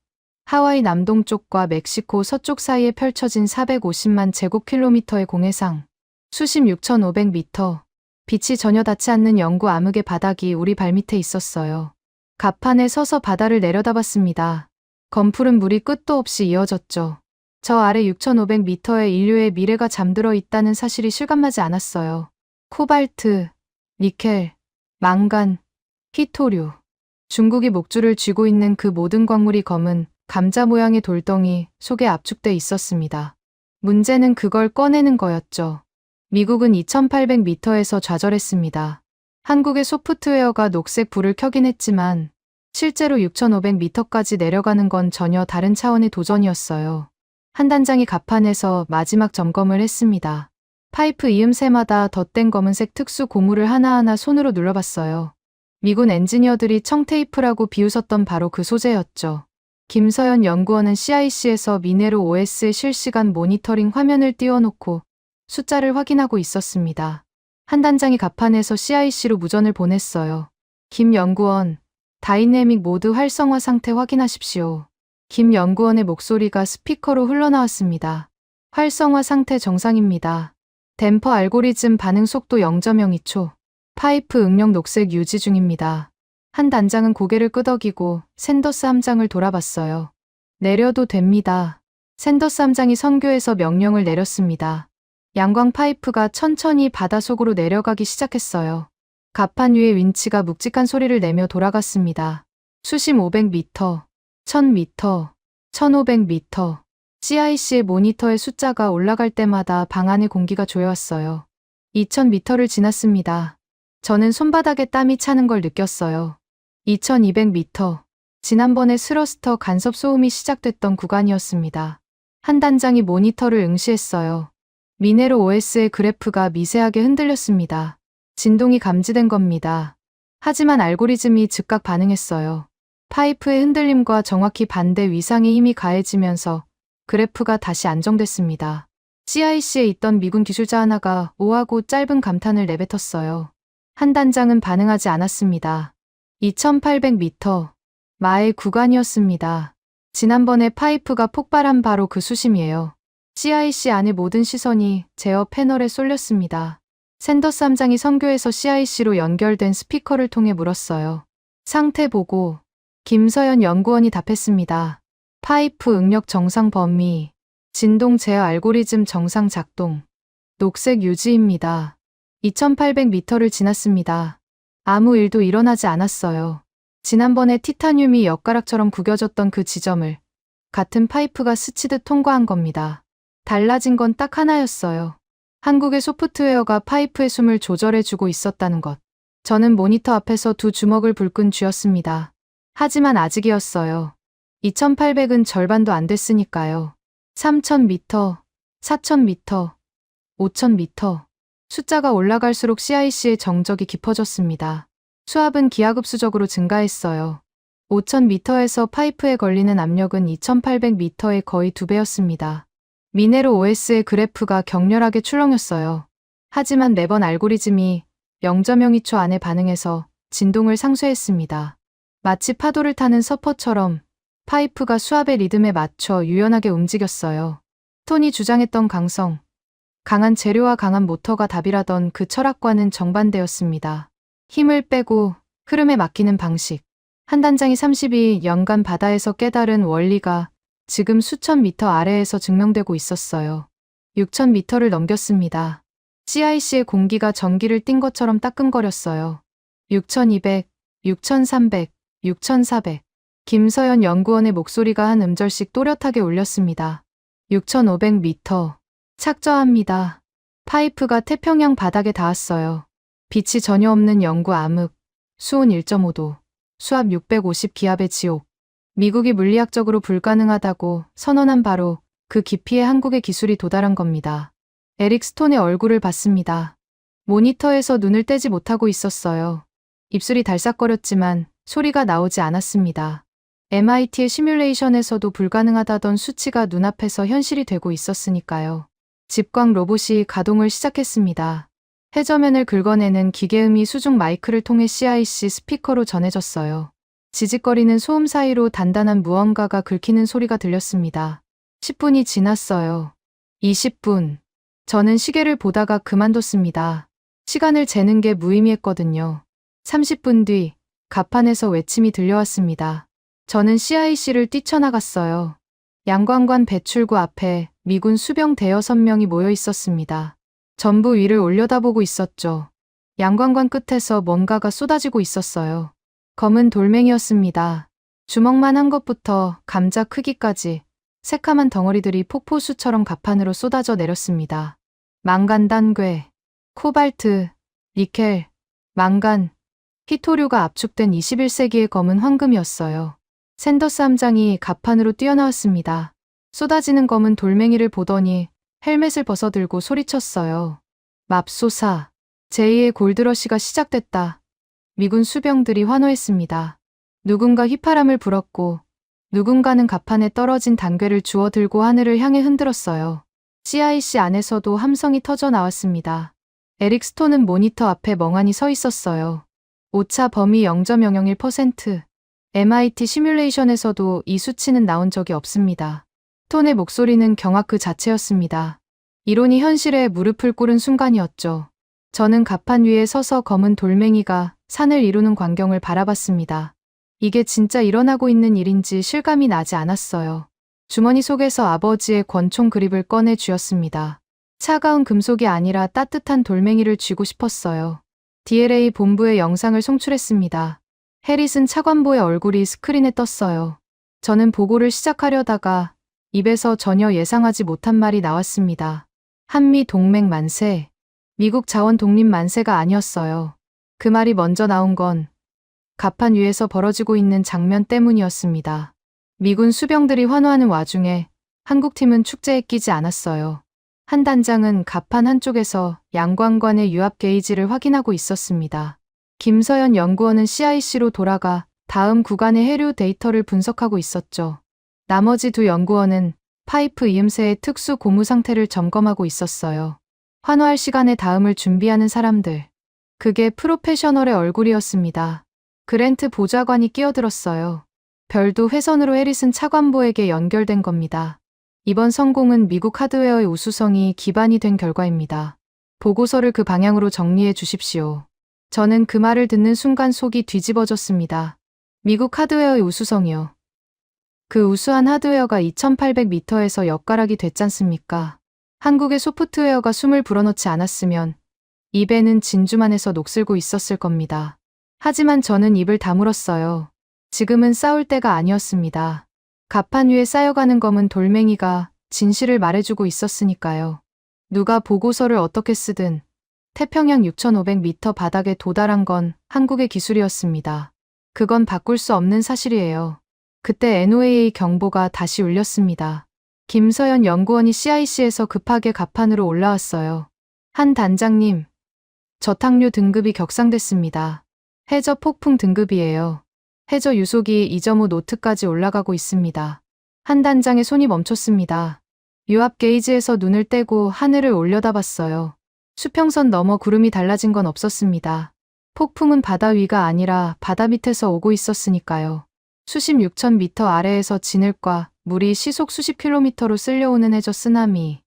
하와이 남동쪽과 멕시코 서쪽 사이에 펼쳐진 450만 제곱킬로미터의 공해상, 수심 6,500m, 빛이 전혀 닿지 않는 영구 암흑의 바닥이 우리 발밑에 있었어요. 갑판에 서서 바다를 내려다봤습니다. 검푸른 물이 끝도 없이 이어졌죠. 저 아래 6,500m의 인류의 미래가 잠들어 있다는 사실이 실감나지 않았어요. 코발트, 니켈, 망간, 히토류. 중국이 목줄을 쥐고 있는 그 모든 광물이 검은 감자 모양의 돌덩이 속에 압축돼 있었습니다. 문제는 그걸 꺼내는 거였죠. 미국은 2,800m에서 좌절했습니다. 한국의 소프트웨어가 녹색 불을 켜긴 했지만 실제로 6,500m까지 내려가는 건 전혀 다른 차원의 도전이었어요. 한 단장이 갑판에서 마지막 점검을 했습니다. 파이프 이음새마다 덧댄 검은색 특수 고무를 하나하나 손으로 눌러봤어요. 미군 엔지니어들이 청테이프라고 비웃었던 바로 그 소재였죠. 김서연 연구원은 CIC에서 미네로 OS의 실시간 모니터링 화면을 띄워놓고 숫자를 확인하고 있었습니다. 한 단장이 갑판에서 CIC로 무전을 보냈어요. 김 연구원, 다이내믹 모드 활성화 상태 확인하십시오. 김 연구원의 목소리가 스피커로 흘러나왔습니다. 활성화 상태 정상입니다. 댐퍼 알고리즘 반응 속도 0.02초. 파이프 응력 녹색 유지 중입니다. 한 단장은 고개를 끄덕이고 샌더스 함장을 돌아봤어요. 내려도 됩니다. 샌더스 함장이 선교에서 명령을 내렸습니다. 양광 파이프가 천천히 바다 속으로 내려가기 시작했어요. 갑판 위에 윈치가 묵직한 소리를 내며 돌아갔습니다. 수심 500m, 1000m, 1500m. CIC의 모니터의 숫자가 올라갈 때마다 방 안의 공기가 조여왔어요. 2000m를 지났습니다. 저는 손바닥에 땀이 차는 걸 느꼈어요. 2200m. 지난번에 스러스터 간섭 소음이 시작됐던 구간이었습니다. 한 단장이 모니터를 응시했어요. 미네로 OS의 그래프가 미세하게 흔들렸습니다. 진동이 감지된 겁니다. 하지만 알고리즘이 즉각 반응했어요. 파이프의 흔들림과 정확히 반대 위상의 힘이 가해지면서 그래프가 다시 안정됐습니다. CIC에 있던 미군 기술자 하나가 오하고 짧은 감탄을 내뱉었어요. 한 단장은 반응하지 않았습니다. 2800m. 마의 구간이었습니다. 지난번에 파이프가 폭발한 바로 그 수심이에요. CIC 안의 모든 시선이 제어 패널에 쏠렸습니다. 샌더스 함장이 선교에서 CIC로 연결된 스피커를 통해 물었어요. 상태 보고. 김서연 연구원이 답했습니다. 파이프 응력 정상 범위. 진동 제어 알고리즘 정상 작동. 녹색 유지입니다. 2800m를 지났습니다. 아무 일도 일어나지 않았어요. 지난번에 티타늄이 엿가락처럼 구겨졌던 그 지점을 같은 파이프가 스치듯 통과한 겁니다. 달라진 건 딱 하나였어요. 한국의 소프트웨어가 파이프의 숨을 조절해주고 있었다는 것. 저는 모니터 앞에서 두 주먹을 불끈 쥐었습니다. 하지만 아직이었어요. 2800은 절반도 안 됐으니까요. 3000m, 4000m, 5000m. 숫자가 올라갈수록 CIC의 정적이 깊어졌습니다. 수압은 기하급수적으로 증가했어요. 5000m에서 파이프에 걸리는 압력은 2800m의 거의 2배였습니다. 미네로 OS의 그래프가 격렬하게 출렁였어요. 하지만 매번 알고리즘이 0.02초 안에 반응해서 진동을 상쇄했습니다. 마치 파도를 타는 서퍼처럼 파이프가 수압의 리듬에 맞춰 유연하게 움직였어요. 톤이 주장했던 강성, 강한 재료와 강한 모터가 답이라던 그 철학과는 정반대였습니다. 힘을 빼고 흐름에 맡기는 방식. 한 단장이 32년간 바다에서 깨달은 원리가 지금 수천 미터 아래에서 증명되고 있었어요. 6000m를 넘겼습니다. CIC의 공기가 전기를 띈 것처럼 따끔거렸어요. 6200, 6300, 6400. 김서연 연구원의 목소리가 한 음절씩 또렷하게 울렸습니다. 6500m. 착저합니다. 파이프가 태평양 바닥에 닿았어요. 빛이 전혀 없는 영구 암흑, 수온 1.5도, 수압 650기압의 지옥. 미국이 물리학적으로 불가능하다고 선언한 바로 그 깊이에 한국의 기술이 도달한 겁니다. 에릭 스톤의 얼굴을 봤습니다. 모니터에서 눈을 떼지 못하고 있었어요. 입술이 달싹거렸지만 소리가 나오지 않았습니다. MIT의 시뮬레이션에서도 불가능하다던 수치가 눈앞에서 현실이 되고 있었으니까요. 집광 로봇이 가동을 시작했습니다. 해저면을 긁어내는 기계음이 수중 마이크를 통해 CIC 스피커로 전해졌어요. 지직거리는 소음 사이로 단단한 무언가가 긁히는 소리가 들렸습니다. 10분이 지났어요. 20분. 저는 시계를 보다가 그만뒀습니다. 시간을 재는 게 무의미했거든요. 30분 뒤, 갑판에서 외침이 들려왔습니다. 저는 CIC를 뛰쳐나갔어요. 양관관 배출구 앞에 미군 수병 대여섯 명이 모여 있었습니다. 전부 위를 올려다보고 있었죠. 양관관 끝에서 뭔가가 쏟아지고 있었어요. 검은 돌멩이였습니다. 주먹만 한 것부터 감자 크기까지 새카만 덩어리들이 폭포수처럼 갑판으로 쏟아져 내렸습니다. 망간단괴, 코발트, 니켈, 망간, 히토류가 압축된 21세기의 검은 황금이었어요. 샌더스 함장이 갑판으로 뛰어나왔습니다. 쏟아지는 검은 돌멩이를 보더니 헬멧을 벗어들고 소리쳤어요. 맙소사, 제2의 골드러시가 시작됐다. 미군 수병들이 환호했습니다. 누군가 휘파람을 불었고 누군가는 갑판에 떨어진 단괴를 주워 들고 하늘을 향해 흔들었어요. CIC 안에서도 함성이 터져 나왔습니다. 에릭 스톤은 모니터 앞에 멍하니 서 있었어요. 오차 범위 0.001%. MIT 시뮬레이션에서도 이 수치는 나온 적이 없습니다. 스톤의 목소리는 경악 그 자체였습니다. 이론이 현실에 무릎을 꿇은 순간이었죠. 저는 갑판 위에 서서 검은 돌멩이가 산을 이루는 광경을 바라봤습니다. 이게 진짜 일어나고 있는 일인지 실감이 나지 않았어요. 주머니 속에서 아버지의 권총 그립을 꺼내 쥐었습니다. 차가운 금속이 아니라 따뜻한 돌멩이를 쥐고 싶었어요. DLA 본부의 영상을 송출했습니다. 해릿은 차관보의 얼굴이 스크린에 떴어요. 저는 보고를 시작하려다가 입에서 전혀 예상하지 못한 말이 나왔습니다. 한미 동맹 만세. 미국 자원 독립 만세가 아니었어요. 그 말이 먼저 나온 건 갑판 위에서 벌어지고 있는 장면 때문이었습니다. 미군 수병들이 환호하는 와중에 한국팀은 축제에 끼지 않았어요. 한 단장은 갑판 한쪽에서 양관관의 유압 게이지를 확인하고 있었습니다. 김서연 연구원은 CIC로 돌아가 다음 구간의 해류 데이터를 분석하고 있었죠. 나머지 두 연구원은 파이프 이음새의 특수 고무 상태를 점검하고 있었어요. 환호할 시간에 다음을 준비하는 사람들. 그게 프로페셔널의 얼굴이었습니다. 그랜트 보좌관이 끼어들었어요. 별도 회선으로 해릿은 차관보에게 연결된 겁니다. 이번 성공은 미국 하드웨어의 우수성이 기반이 된 결과입니다. 보고서를 그 방향으로 정리해 주십시오. 저는 그 말을 듣는 순간 속이 뒤집어졌습니다. 미국 하드웨어의 우수성이요. 그 우수한 하드웨어가 2800m에서 역가락이 됐잖습니까? 한국의 소프트웨어가 숨을 불어넣지 않았으면 이 배는 진주만에서 녹슬고 있었을 겁니다. 하지만 저는 입을 다물었어요. 지금은 싸울 때가 아니었습니다. 갑판 위에 쌓여가는 검은 돌멩이가 진실을 말해주고 있었으니까요. 누가 보고서를 어떻게 쓰든 태평양 6500m 바닥에 도달한 건 한국의 기술이었습니다. 그건 바꿀 수 없는 사실이에요. 그때 NOAA 경보가 다시 울렸습니다. 김서연 연구원이 CIC에서 급하게 갑판으로 올라왔어요. 한 단장님, 저탕류 등급이 격상됐습니다. 해저 폭풍 등급이에요. 해저 유속이 2.5 노트까지 올라가고 있습니다. 한 단장의 손이 멈췄습니다. 유압 게이지에서 눈을 떼고 하늘을 올려다봤어요. 수평선 너머 구름이 달라진 건 없었습니다. 폭풍은 바다 위가 아니라 바다 밑에서 오고 있었으니까요. 수심 6000m 아래에서 진흙과 물이 시속 수십 킬로미터로 쓸려오는 해저 쓰나미.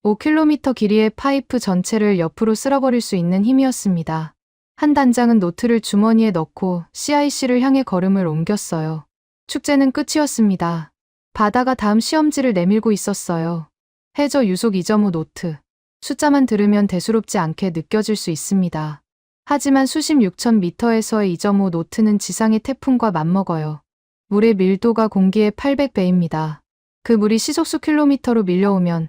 5km 길이의 파이프 전체를 옆으로 쓸어버릴 수 있는 힘이었습니다. 한 단장은 노트를 주머니에 넣고 CIC를 향해 걸음을 옮겼어요. 축제는 끝이었습니다. 바다가 다음 시험지를 내밀고 있었어요. 해저 유속 2.5 노트. 숫자만 들으면 대수롭지 않게 느껴질 수 있습니다. 하지만 수심 6000m에서의 2.5 노트는 지상의 태풍과 맞먹어요. 물의 밀도가 공기의 800배입니다. 그 물이 시속 킬로미터로 밀려오면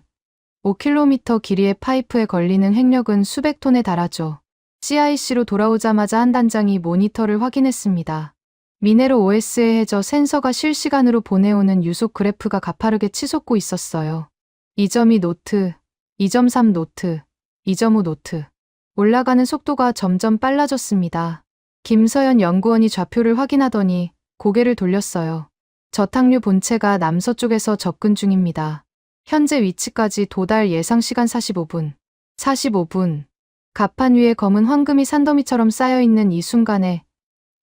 5km 길이의 파이프에 걸리는 횡력은 수백 톤에 달하죠. CIC로 돌아오자마자 한 단장이 모니터를 확인했습니다. 미네로 OS의 해저 센서가 실시간으로 보내오는 유속 그래프가 가파르게 치솟고 있었어요. 2.2 노트, 2.3 노트, 2.5 노트. 올라가는 속도가 점점 빨라졌습니다. 김서연 연구원이 좌표를 확인하더니 고개를 돌렸어요. 저탕류 본체가 남서쪽에서 접근 중입니다. 현재 위치까지 도달 예상 시간 45분. 45분. 갑판 위에 검은 황금이 산더미처럼 쌓여있는 이 순간에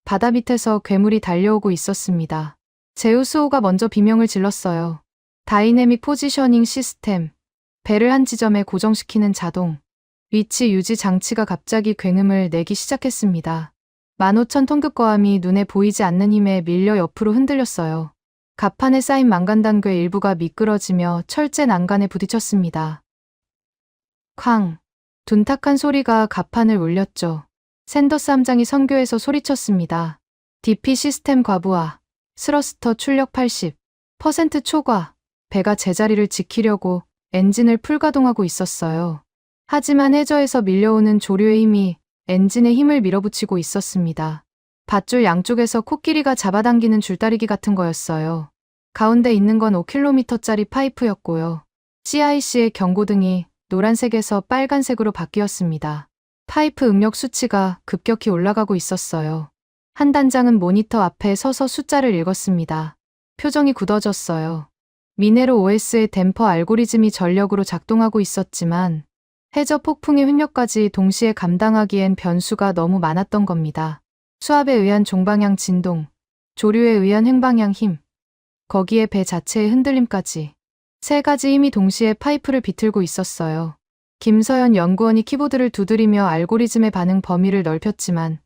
바다 밑에서 괴물이 달려오고 있었습니다. 제우스호가 먼저 비명을 질렀어요. 다이내믹 포지셔닝 시스템. 배를 한 지점에 고정시키는 자동. 위치 유지 장치가 갑자기 굉음을 내기 시작했습니다. 15,000톤급 거함이 눈에 보이지 않는 힘에 밀려 옆으로 흔들렸어요. 갑판에 쌓인 망간단괴 일부가 미끄러지며 철제 난간에 부딪혔습니다. 쾅! 둔탁한 소리가 갑판을 울렸죠. 샌더스 함장이 선교에서 소리쳤습니다. DP 시스템 과부하. 스러스터 출력 80% 초과. 배가 제자리를 지키려고 엔진을 풀가동하고 있었어요. 하지만 해저에서 밀려오는 조류의 힘이 엔진의 힘을 밀어붙이고 있었습니다. 밧줄 양쪽에서 코끼리가 잡아당기는 줄다리기 같은 거였어요. 가운데 있는 건 5km짜리 파이프였고요. CIC의 경고등이 노란색에서 빨간색으로 바뀌었습니다. 파이프 응력 수치가 급격히 올라가고 있었어요. 한 단장은 모니터 앞에 서서 숫자를 읽었습니다. 표정이 굳어졌어요. 미네로 OS의 댐퍼 알고리즘이 전력으로 작동하고 있었지만 해저 폭풍의 횡력까지 동시에 감당하기엔 변수가 너무 많았던 겁니다. 수압에 의한 종방향 진동, 조류에 의한 횡방향 힘, 거기에 배 자체의 흔들림까지. 세 가지 힘이 동시에 파이프를 비틀고 있었어요. 김서연 연구원이 키보드를 두드리며 알고리즘의 반응 범위를 넓혔지만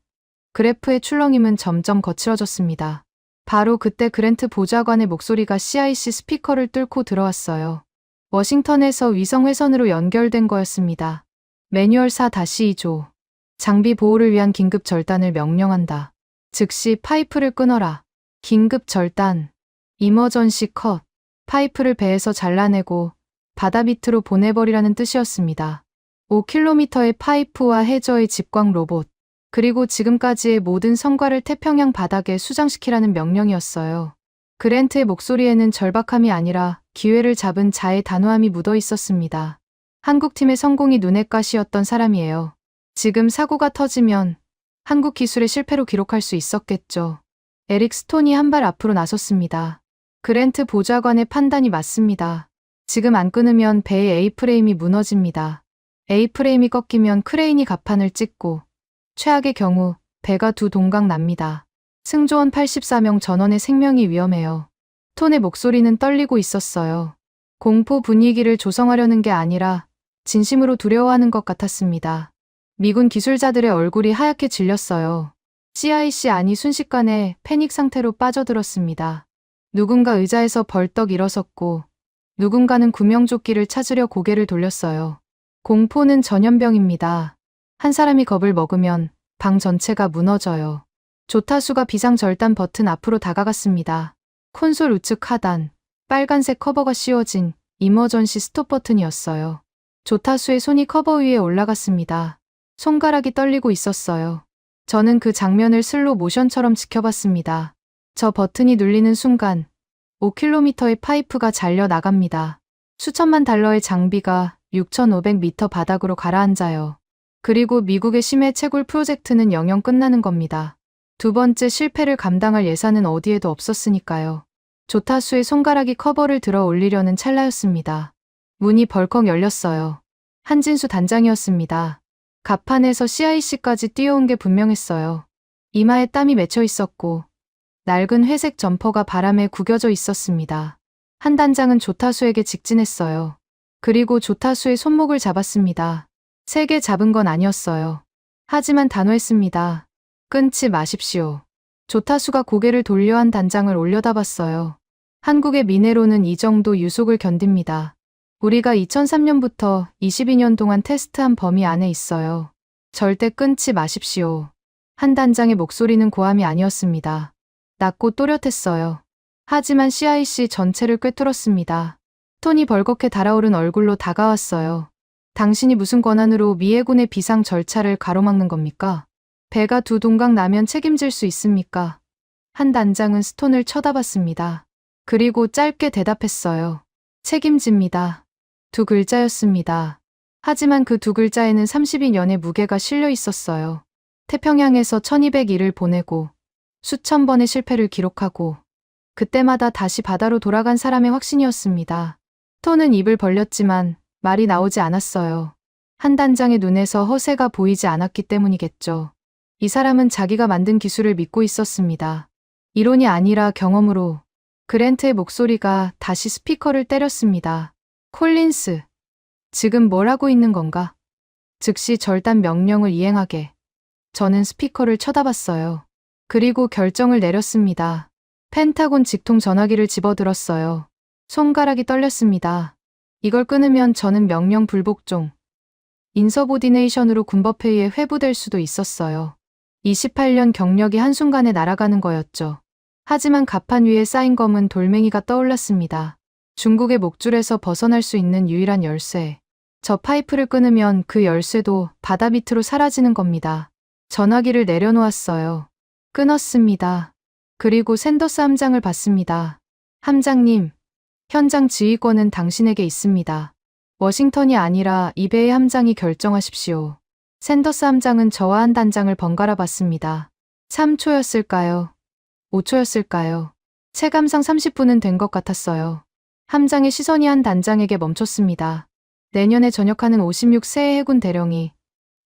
그래프의 출렁임은 점점 거칠어졌습니다. 바로 그때 그랜트 보좌관의 목소리가 CIC 스피커를 뚫고 들어왔어요. 워싱턴에서 위성 회선으로 연결된 거였습니다. 매뉴얼 4-2조. 장비 보호를 위한 긴급 절단을 명령한다. 즉시 파이프를 끊어라. 긴급 절단. 이머전시 컷. 파이프를 배에서 잘라내고 바다 밑으로 보내버리라는 뜻이었습니다. 5km의 파이프와 해저의 집광 로봇. 그리고 지금까지의 모든 성과를 태평양 바닥에 수장시키라는 명령이었어요. 그랜트의 목소리에는 절박함이 아니라 기회를 잡은 자의 단호함이 묻어 있었습니다. 한국팀의 성공이 눈에 가시였던 사람이에요. 지금 사고가 터지면 한국 기술의 실패로 기록할 수 있었겠죠. 에릭 스톤이 한 발 앞으로 나섰습니다. 그랜트 보좌관의 판단이 맞습니다. 지금 안 끊으면 배의 A프레임이 무너집니다. A프레임이 꺾이면 크레인이 갑판을 찍고 최악의 경우 배가 두 동강 납니다. 승조원 84명 전원의 생명이 위험해요. 톤의 목소리는 떨리고 있었어요. 공포 분위기를 조성하려는 게 아니라 진심으로 두려워하는 것 같았습니다. 미군 기술자들의 얼굴이 하얗게 질렸어요. CIC 안이 순식간에 패닉 상태로 빠져들었습니다. 누군가 의자에서 벌떡 일어섰고 누군가는 구명조끼를 찾으려 고개를 돌렸어요. 공포는 전염병입니다. 한 사람이 겁을 먹으면 방 전체가 무너져요. 조타수가 비상절단 버튼 앞으로 다가갔습니다. 콘솔 우측 하단, 빨간색 커버가 씌워진 이머전시 스톱 버튼이었어요. 조타수의 손이 커버 위에 올라갔습니다. 손가락이 떨리고 있었어요. 저는 그 장면을 슬로 모션처럼 지켜봤습니다. 저 버튼이 눌리는 순간 5km의 파이프가 잘려 나갑니다. 수천만 달러의 장비가 6,500m 바닥으로 가라앉아요. 그리고 미국의 심해 채굴 프로젝트는 영영 끝나는 겁니다. 두 번째 실패를 감당할 예산은 어디에도 없었으니까요. 조타수의 손가락이 커버를 들어 올리려는 찰나였습니다. 문이 벌컥 열렸어요. 한진수 단장이었습니다. 갑판에서 CIC까지 뛰어온 게 분명했어요. 이마에 땀이 맺혀 있었고 낡은 회색 점퍼가 바람에 구겨져 있었습니다. 한 단장은 조타수에게 직진했어요. 그리고 조타수의 손목을 잡았습니다. 세게 잡은 건 아니었어요. 하지만 단호했습니다. 끊지 마십시오. 조타수가 고개를 돌려 한 단장을 올려다봤어요. 한국의 미네로는 이 정도 유속을 견딥니다. 우리가 2003년부터 22년 동안 테스트한 범위 안에 있어요. 절대 끊지 마십시오. 한 단장의 목소리는 고함이 아니었습니다. 낮고 또렷했어요. 하지만 CIC 전체를 꿰뚫었습니다. 톤이 벌겋게 달아오른 얼굴로 다가왔어요. 당신이 무슨 권한으로 미 해군의 비상 절차를 가로막는 겁니까? 배가 두 동강 나면 책임질 수 있습니까? 한 단장은 스톤을 쳐다봤습니다. 그리고 짧게 대답했어요. 책임집니다. 두 글자였습니다. 하지만 그 두 글자에는 32년의 무게가 실려 있었어요. 태평양에서 1200일을 보내고 수천 번의 실패를 기록하고 그때마다 다시 바다로 돌아간 사람의 확신이었습니다. 톤은 입을 벌렸지만 말이 나오지 않았어요. 한 단장의 눈에서 허세가 보이지 않았기 때문이겠죠. 이 사람은 자기가 만든 기술을 믿고 있었습니다. 이론이 아니라 경험으로. 그랜트의 목소리가 다시 스피커를 때렸습니다. 콜린스, 지금 뭘 하고 있는 건가? 즉시 절단 명령을 이행하게. 저는 스피커를 쳐다봤어요. 그리고 결정을 내렸습니다. 펜타곤 직통 전화기를 집어들었어요. 손가락이 떨렸습니다. 이걸 끊으면 저는 명령 불복종. 인서보디네이션으로 군법회의에 회부될 수도 있었어요. 28년 경력이 한순간에 날아가는 거였죠. 하지만 갑판 위에 쌓인 검은 돌멩이가 떠올랐습니다. 중국의 목줄에서 벗어날 수 있는 유일한 열쇠. 저 파이프를 끊으면 그 열쇠도 바다 밑으로 사라지는 겁니다. 전화기를 내려놓았어요. 끊었습니다. 그리고 샌더스 함장을 봤습니다. 함장님, 현장 지휘권은 당신에게 있습니다. 워싱턴이 아니라 이베의 함장이 결정하십시오. 샌더스 함장은 저와 한 단장을 번갈아 봤습니다. 3초였을까요? 5초였을까요? 체감상 30분은 된 것 같았어요. 함장의 시선이 한 단장에게 멈췄습니다. 내년에 전역하는 56세의 해군 대령이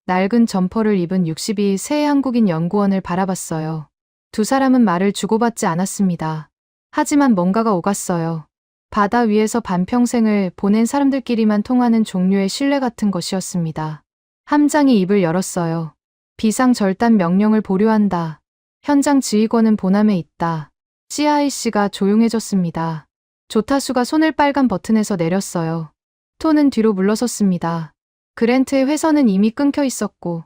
낡은 점퍼를 입은 62세의 한국인 연구원을 바라봤어요. 두 사람은 말을 주고받지 않았습니다. 하지만 뭔가가 오갔어요. 바다 위에서 반평생을 보낸 사람들끼리만 통하는 종류의 신뢰 같은 것이었습니다. 함장이 입을 열었어요. 비상절단 명령을 보류한다. 현장 지휘권은 보남에 있다. CIC가 조용해졌습니다. 조타수가 손을 빨간 버튼에서 내렸어요. 톤은 뒤로 물러섰습니다. 그랜트의 회선은 이미 끊겨 있었고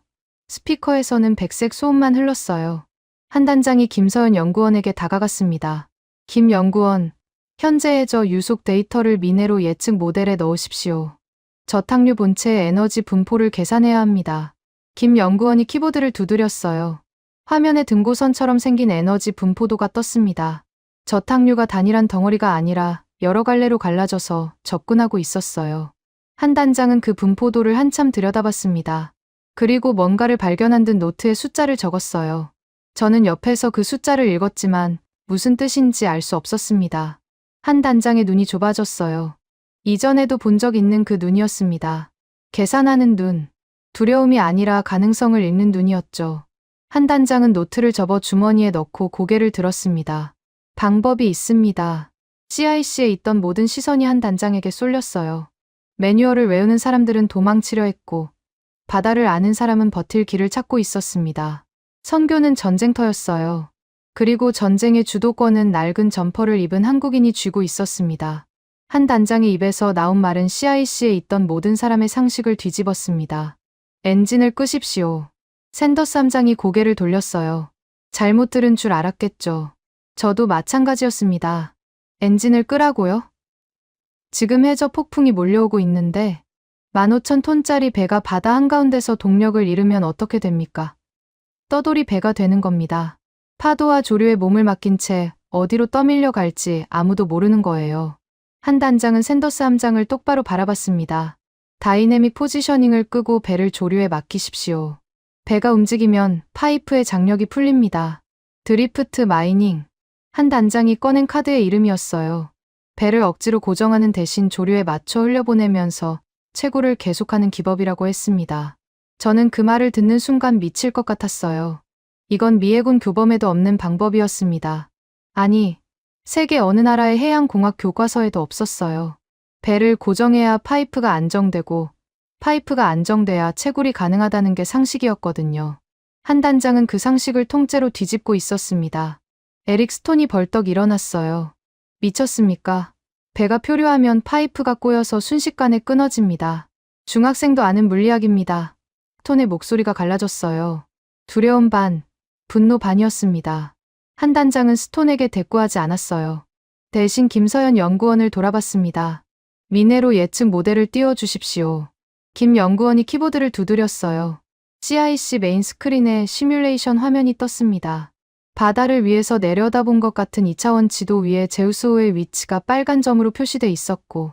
스피커에서는 백색 소음만 흘렀어요. 한 단장이 김서연 연구원에게 다가갔습니다. 김 연구원, 현재 해저 유속 데이터를 미네로 예측 모델에 넣으십시오. 저탁류 본체의 에너지 분포를 계산해야 합니다. 김 연구원이 키보드를 두드렸어요. 화면에 등고선처럼 생긴 에너지 분포도가 떴습니다. 저탁류가 단일한 덩어리가 아니라 여러 갈래로 갈라져서 접근하고 있었어요. 한 단장은 그 분포도를 한참 들여다봤습니다. 그리고 뭔가를 발견한 듯 노트에 숫자를 적었어요. 저는 옆에서 그 숫자를 읽었지만 무슨 뜻인지 알 수 없었습니다. 한 단장의 눈이 좁아졌어요. 이전에도 본 적 있는 그 눈이었습니다. 계산하는 눈, 두려움이 아니라 가능성을 읽는 눈이었죠. 한 단장은 노트를 접어 주머니에 넣고 고개를 들었습니다. 방법이 있습니다. CIC에 있던 모든 시선이 한 단장에게 쏠렸어요. 매뉴얼을 외우는 사람들은 도망치려 했고 바다를 아는 사람은 버틸 길을 찾고 있었습니다. 선교는 전쟁터였어요. 그리고 전쟁의 주도권은 낡은 점퍼를 입은 한국인이 쥐고 있었습니다. 한 단장의 입에서 나온 말은 CIC에 있던 모든 사람의 상식을 뒤집었습니다. 엔진을 끄십시오. 샌더스 함장이 고개를 돌렸어요. 잘못 들은 줄 알았겠죠. 저도 마찬가지였습니다. 엔진을 끄라고요? 지금 해저 폭풍이 몰려오고 있는데 15,000톤짜리 배가 바다 한가운데서 동력을 잃으면 어떻게 됩니까? 떠돌이 배가 되는 겁니다. 파도와 조류에 몸을 맡긴 채 어디로 떠밀려 갈지 아무도 모르는 거예요. 한 단장은 샌더스 함장을 똑바로 바라봤습니다. 다이내믹 포지셔닝을 끄고 배를 조류에 맡기십시오. 배가 움직이면 파이프의 장력이 풀립니다. 드리프트 마이닝. 한 단장이 꺼낸 카드의 이름이었어요. 배를 억지로 고정하는 대신 조류에 맞춰 흘려보내면서 채굴을 계속하는 기법이라고 했습니다. 저는 그 말을 듣는 순간 미칠 것 같았어요. 이건 미해군 교범에도 없는 방법이었습니다. 아니, 세계 어느 나라의 해양공학 교과서에도 없었어요. 배를 고정해야 파이프가 안정되고 파이프가 안정돼야 채굴이 가능하다는 게 상식이었거든요. 한 단장은 그 상식을 통째로 뒤집고 있었습니다. 에릭 스톤이 벌떡 일어났어요. 미쳤습니까? 배가 표류하면 파이프가 꼬여서 순식간에 끊어집니다. 중학생도 아는 물리학입니다. 스톤의 목소리가 갈라졌어요. 두려움 반, 분노 반이었습니다. 한 단장은 스톤에게 대꾸하지 않았어요. 대신 김서연 연구원을 돌아봤습니다. 미네로 예측 모델을 띄워주십시오. 김 연구원이 키보드를 두드렸어요. CIC 메인 스크린에 시뮬레이션 화면이 떴습니다. 바다를 위에서 내려다본 것 같은 2차원 지도 위에 제우스호의 위치가 빨간 점으로 표시돼 있었고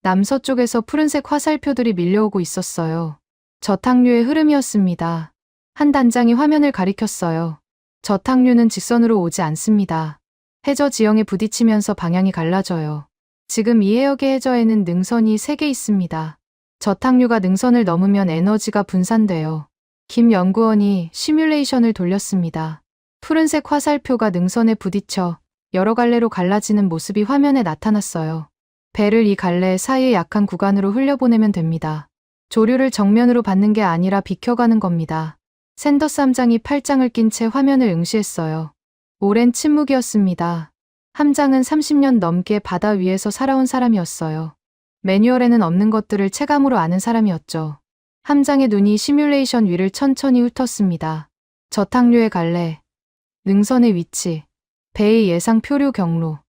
남서쪽에서 푸른색 화살표들이 밀려오고 있었어요. 저탁류의 흐름이었습니다. 한 단장이 화면을 가리켰어요. 저탁류는 직선으로 오지 않습니다. 해저 지형에 부딪히면서 방향이 갈라져요. 지금 이 해역의 해저에는 능선이 3개 있습니다. 저탁류가 능선을 넘으면 에너지가 분산돼요. 김 연구원이 시뮬레이션을 돌렸습니다. 푸른색 화살표가 능선에 부딪혀 여러 갈래로 갈라지는 모습이 화면에 나타났어요. 배를 이 갈래 사이의 약한 구간으로 흘려보내면 됩니다. 조류를 정면으로 받는 게 아니라 비켜가는 겁니다. 샌더스 함장이 팔짱을 낀 채 화면을 응시했어요. 오랜 침묵이었습니다. 함장은 30년 넘게 바다 위에서 살아온 사람이었어요. 매뉴얼에는 없는 것들을 체감으로 아는 사람이었죠. 함장의 눈이 시뮬레이션 위를 천천히 훑었습니다. 저탁류의 갈래, 능선의 위치, 배의 예상 표류 경로.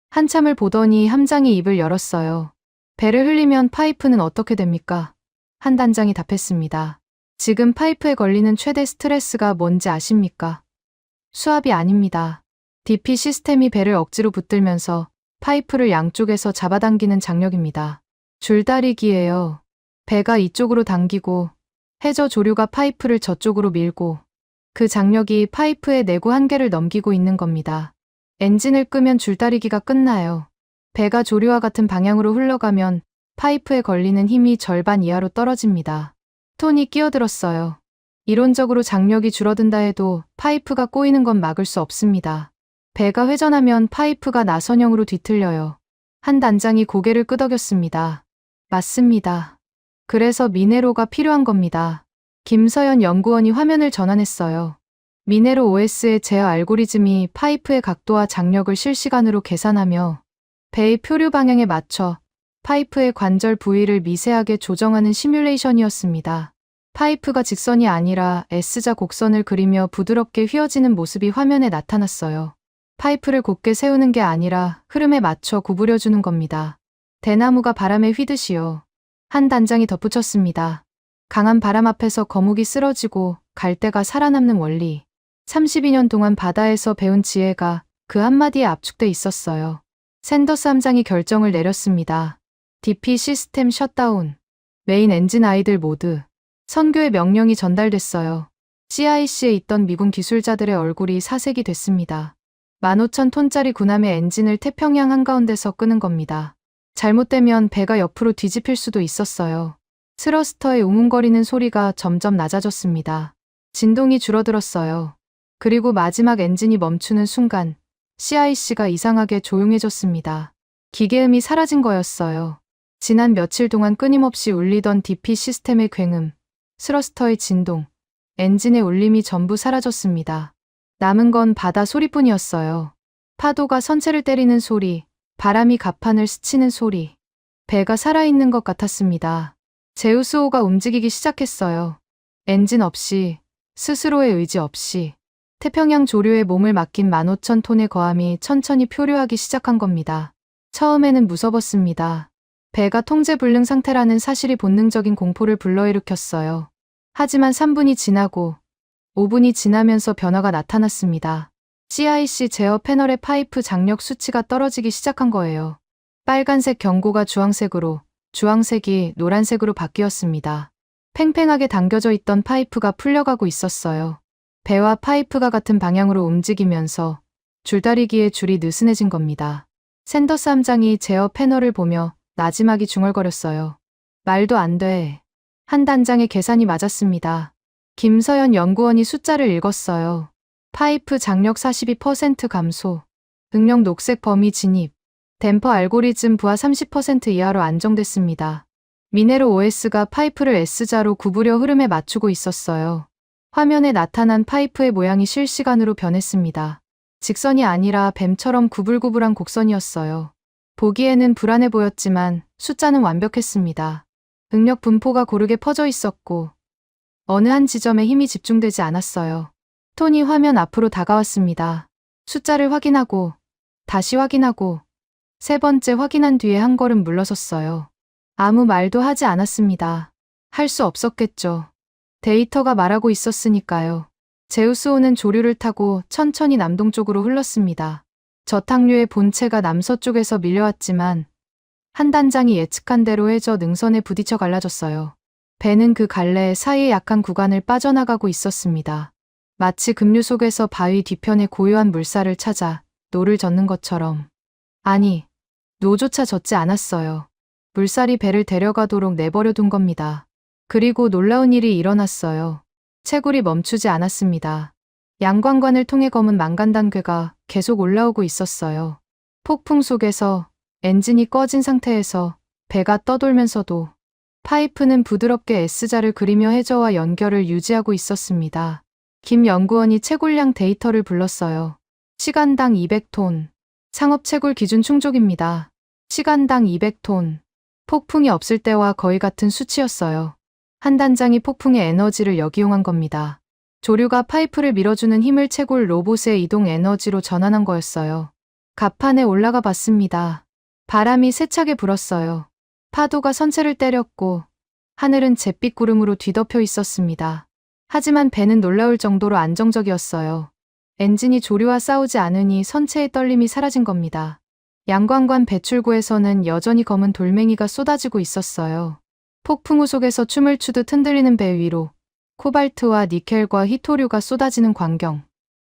한참을 보더니 함장이 입을 열었어요. 배를 흘리면 파이프는 어떻게 됩니까? 한 단장이 답했습니다. 지금 파이프에 걸리는 최대 스트레스가 뭔지 아십니까? 수압이 아닙니다. DP 시스템이 배를 억지로 붙들면서 파이프를 양쪽에서 잡아당기는 장력입니다. 줄다리기예요. 배가 이쪽으로 당기고 해저 조류가 파이프를 저쪽으로 밀고 그 장력이 파이프의 내구 한계를 넘기고 있는 겁니다. 엔진을 끄면 줄다리기가 끝나요. 배가 조류와 같은 방향으로 흘러가면 파이프에 걸리는 힘이 절반 이하로 떨어집니다. 톤이 끼어들었어요. 이론적으로 장력이 줄어든다 해도 파이프가 꼬이는 건 막을 수 없습니다. 배가 회전하면 파이프가 나선형으로 뒤틀려요. 한 단장이 고개를 끄덕였습니다. 맞습니다. 그래서 미네로가 필요한 겁니다. 김서연 연구원이 화면을 전환했어요. 미네로 OS의 제어 알고리즘이 파이프의 각도와 장력을 실시간으로 계산하며 배의 표류 방향에 맞춰 파이프의 관절 부위를 미세하게 조정하는 시뮬레이션이었습니다. 파이프가 직선이 아니라 S자 곡선을 그리며 부드럽게 휘어지는 모습이 화면에 나타났어요. 파이프를 곧게 세우는 게 아니라 흐름에 맞춰 구부려주는 겁니다. 대나무가 바람에 휘듯이요. 한 단장이 덧붙였습니다. 강한 바람 앞에서 거북이 쓰러지고 갈대가 살아남는 원리. 32년 동안 바다에서 배운 지혜가 그 한마디에 압축돼 있었어요. 샌더스 함장이 결정을 내렸습니다. DP 시스템 셧다운. 메인 엔진 아이들 모두. 선교의 명령이 전달됐어요. CIC에 있던 미군 기술자들의 얼굴이 사색이 됐습니다. 15,000톤짜리 군함의 엔진을 태평양 한가운데서 끄는 겁니다. 잘못되면 배가 옆으로 뒤집힐 수도 있었어요. 스러스터의 웅웅거리는 소리가 점점 낮아졌습니다. 진동이 줄어들었어요. 그리고 마지막 엔진이 멈추는 순간 CIC가 이상하게 조용해졌습니다. 기계음이 사라진 거였어요. 지난 며칠 동안 끊임없이 울리던 DP 시스템의 굉음, 스러스터의 진동, 엔진의 울림이 전부 사라졌습니다. 남은 건 바다 소리뿐이었어요. 파도가 선체를 때리는 소리, 바람이 갑판을 스치는 소리. 배가 살아있는 것 같았습니다. 제우스호가 움직이기 시작했어요. 엔진 없이, 스스로의 의지 없이. 태평양 조류에 몸을 맡긴 15,000톤의 거함이 천천히 표류하기 시작한 겁니다. 처음에는 무서웠습니다. 배가 통제불능 상태라는 사실이 본능적인 공포를 불러일으켰어요. 하지만 3분이 지나고 5분이 지나면서 변화가 나타났습니다. CIC 제어 패널의 파이프 장력 수치가 떨어지기 시작한 거예요. 빨간색 경고가 주황색으로, 주황색이 노란색으로 바뀌었습니다. 팽팽하게 당겨져 있던 파이프가 풀려가고 있었어요. 배와 파이프가 같은 방향으로 움직이면서 줄다리기의 줄이 느슨해진 겁니다. 샌더스 함장이 제어 패널을 보며 나지막이 중얼거렸어요. 말도 안 돼. 한 단장의 계산이 맞았습니다. 김서연 연구원이 숫자를 읽었어요. 파이프 장력 42% 감소, 응력 녹색 범위 진입, 댐퍼 알고리즘 부하 30% 이하로 안정됐습니다. 미네로 OS가 파이프를 S자로 구부려 흐름에 맞추고 있었어요. 화면에 나타난 파이프의 모양이 실시간으로 변했습니다. 직선이 아니라 뱀처럼 구불구불한 곡선이었어요. 보기에는 불안해 보였지만 숫자는 완벽했습니다. 응력 분포가 고르게 퍼져 있었고 어느 한 지점에 힘이 집중되지 않았어요. 톤이 화면 앞으로 다가왔습니다. 숫자를 확인하고 다시 확인하고 세 번째 확인한 뒤에 한 걸음 물러섰어요. 아무 말도 하지 않았습니다. 할 수 없었겠죠. 데이터가 말하고 있었으니까요. 제우스호는 조류를 타고 천천히 남동쪽으로 흘렀습니다. 저탕류의 본체가 남서쪽에서 밀려왔지만 한 단장이 예측한 대로 해저 능선에 부딪혀 갈라졌어요. 배는 그 갈래 사이의 약한 구간을 빠져나가고 있었습니다. 마치 급류 속에서 바위 뒤편의 고요한 물살을 찾아 노를 젓는 것처럼. 아니, 노조차 젓지 않았어요. 물살이 배를 데려가도록 내버려 둔 겁니다. 그리고 놀라운 일이 일어났어요. 채굴이 멈추지 않았습니다. 양광관을 통해 검은 망간단괴가 계속 올라오고 있었어요. 폭풍 속에서 엔진이 꺼진 상태에서 배가 떠돌면서도 파이프는 부드럽게 S자를 그리며 해저와 연결을 유지하고 있었습니다. 김 연구원이 채굴량 데이터를 불렀어요. 시간당 200톤. 상업 채굴 기준 충족입니다. 시간당 200톤. 폭풍이 없을 때와 거의 같은 수치였어요. 한 단장이 폭풍의 에너지를 역이용한 겁니다. 조류가 파이프를 밀어주는 힘을 채굴 로봇의 이동 에너지로 전환한 거였어요. 갑판에 올라가 봤습니다. 바람이 세차게 불었어요. 파도가 선체를 때렸고 하늘은 잿빛 구름으로 뒤덮여 있었습니다. 하지만 배는 놀라울 정도로 안정적이었어요. 엔진이 조류와 싸우지 않으니 선체의 떨림이 사라진 겁니다. 양광관 배출구에서는 여전히 검은 돌멩이가 쏟아지고 있었어요. 폭풍우 속에서 춤을 추듯 흔들리는 배 위로 코발트와 니켈과 히토류가 쏟아지는 광경.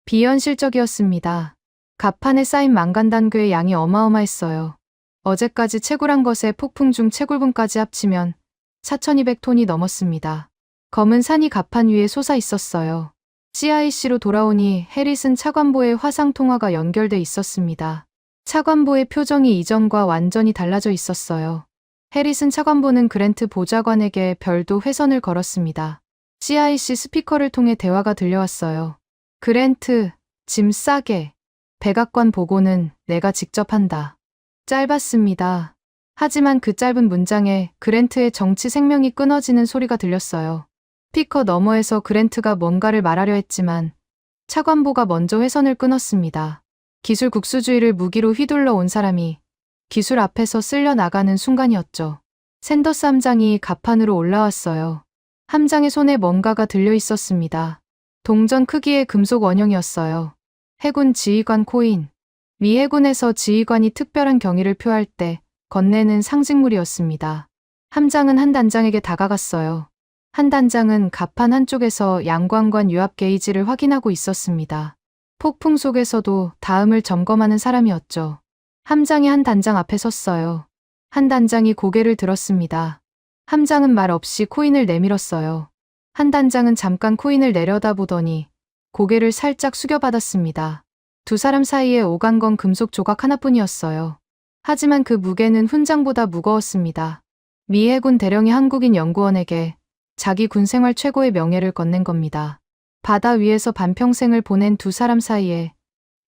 비현실적이었습니다. 갑판에 쌓인 망간단괴의 양이 어마어마했어요. 어제까지 채굴한 것에 폭풍 중 채굴분까지 합치면 4,200톤이 넘었습니다. 검은 산이 갑판 위에 솟아 있었어요. CIC로 돌아오니 해리슨 차관보의 화상 통화가 연결돼 있었습니다. 차관보의 표정이 이전과 완전히 달라져 있었어요. 해리슨 차관보는 그랜트 보좌관에게 별도 회선을 걸었습니다. CIC 스피커를 통해 대화가 들려왔어요. 그랜트, 짐 싸게. 백악관 보고는 내가 직접 한다. 짧았습니다. 하지만 그 짧은 문장에 그랜트의 정치 생명이 끊어지는 소리가 들렸어요. 스피커 너머에서 그랜트가 뭔가를 말하려 했지만 차관보가 먼저 회선을 끊었습니다. 기술 국수주의를 무기로 휘둘러 온 사람이 기술 앞에서 쓸려 나가는 순간이었죠. 샌더스 함장이 갑판으로 올라왔어요. 함장의 손에 뭔가가 들려 있었습니다. 동전 크기의 금속 원형이었어요. 해군 지휘관 코인. 미 해군에서 지휘관이 특별한 경의를 표할 때 건네는 상징물이었습니다. 함장은 한 단장에게 다가갔어요. 한 단장은 갑판 한쪽에서 양광관 유압 게이지를 확인하고 있었습니다. 폭풍 속에서도 다음을 점검하는 사람이었죠. 함장이 한 단장 앞에 섰어요. 한 단장이 고개를 들었습니다. 함장은 말 없이 코인을 내밀었어요. 한 단장은 잠깐 코인을 내려다보더니 고개를 살짝 숙여받았습니다. 두 사람 사이에 오간 건 금속 조각 하나뿐이었어요. 하지만 그 무게는 훈장보다 무거웠습니다. 미 해군 대령이 한국인 연구원에게 자기 군생활 최고의 명예를 건넨 겁니다. 바다 위에서 반평생을 보낸 두 사람 사이에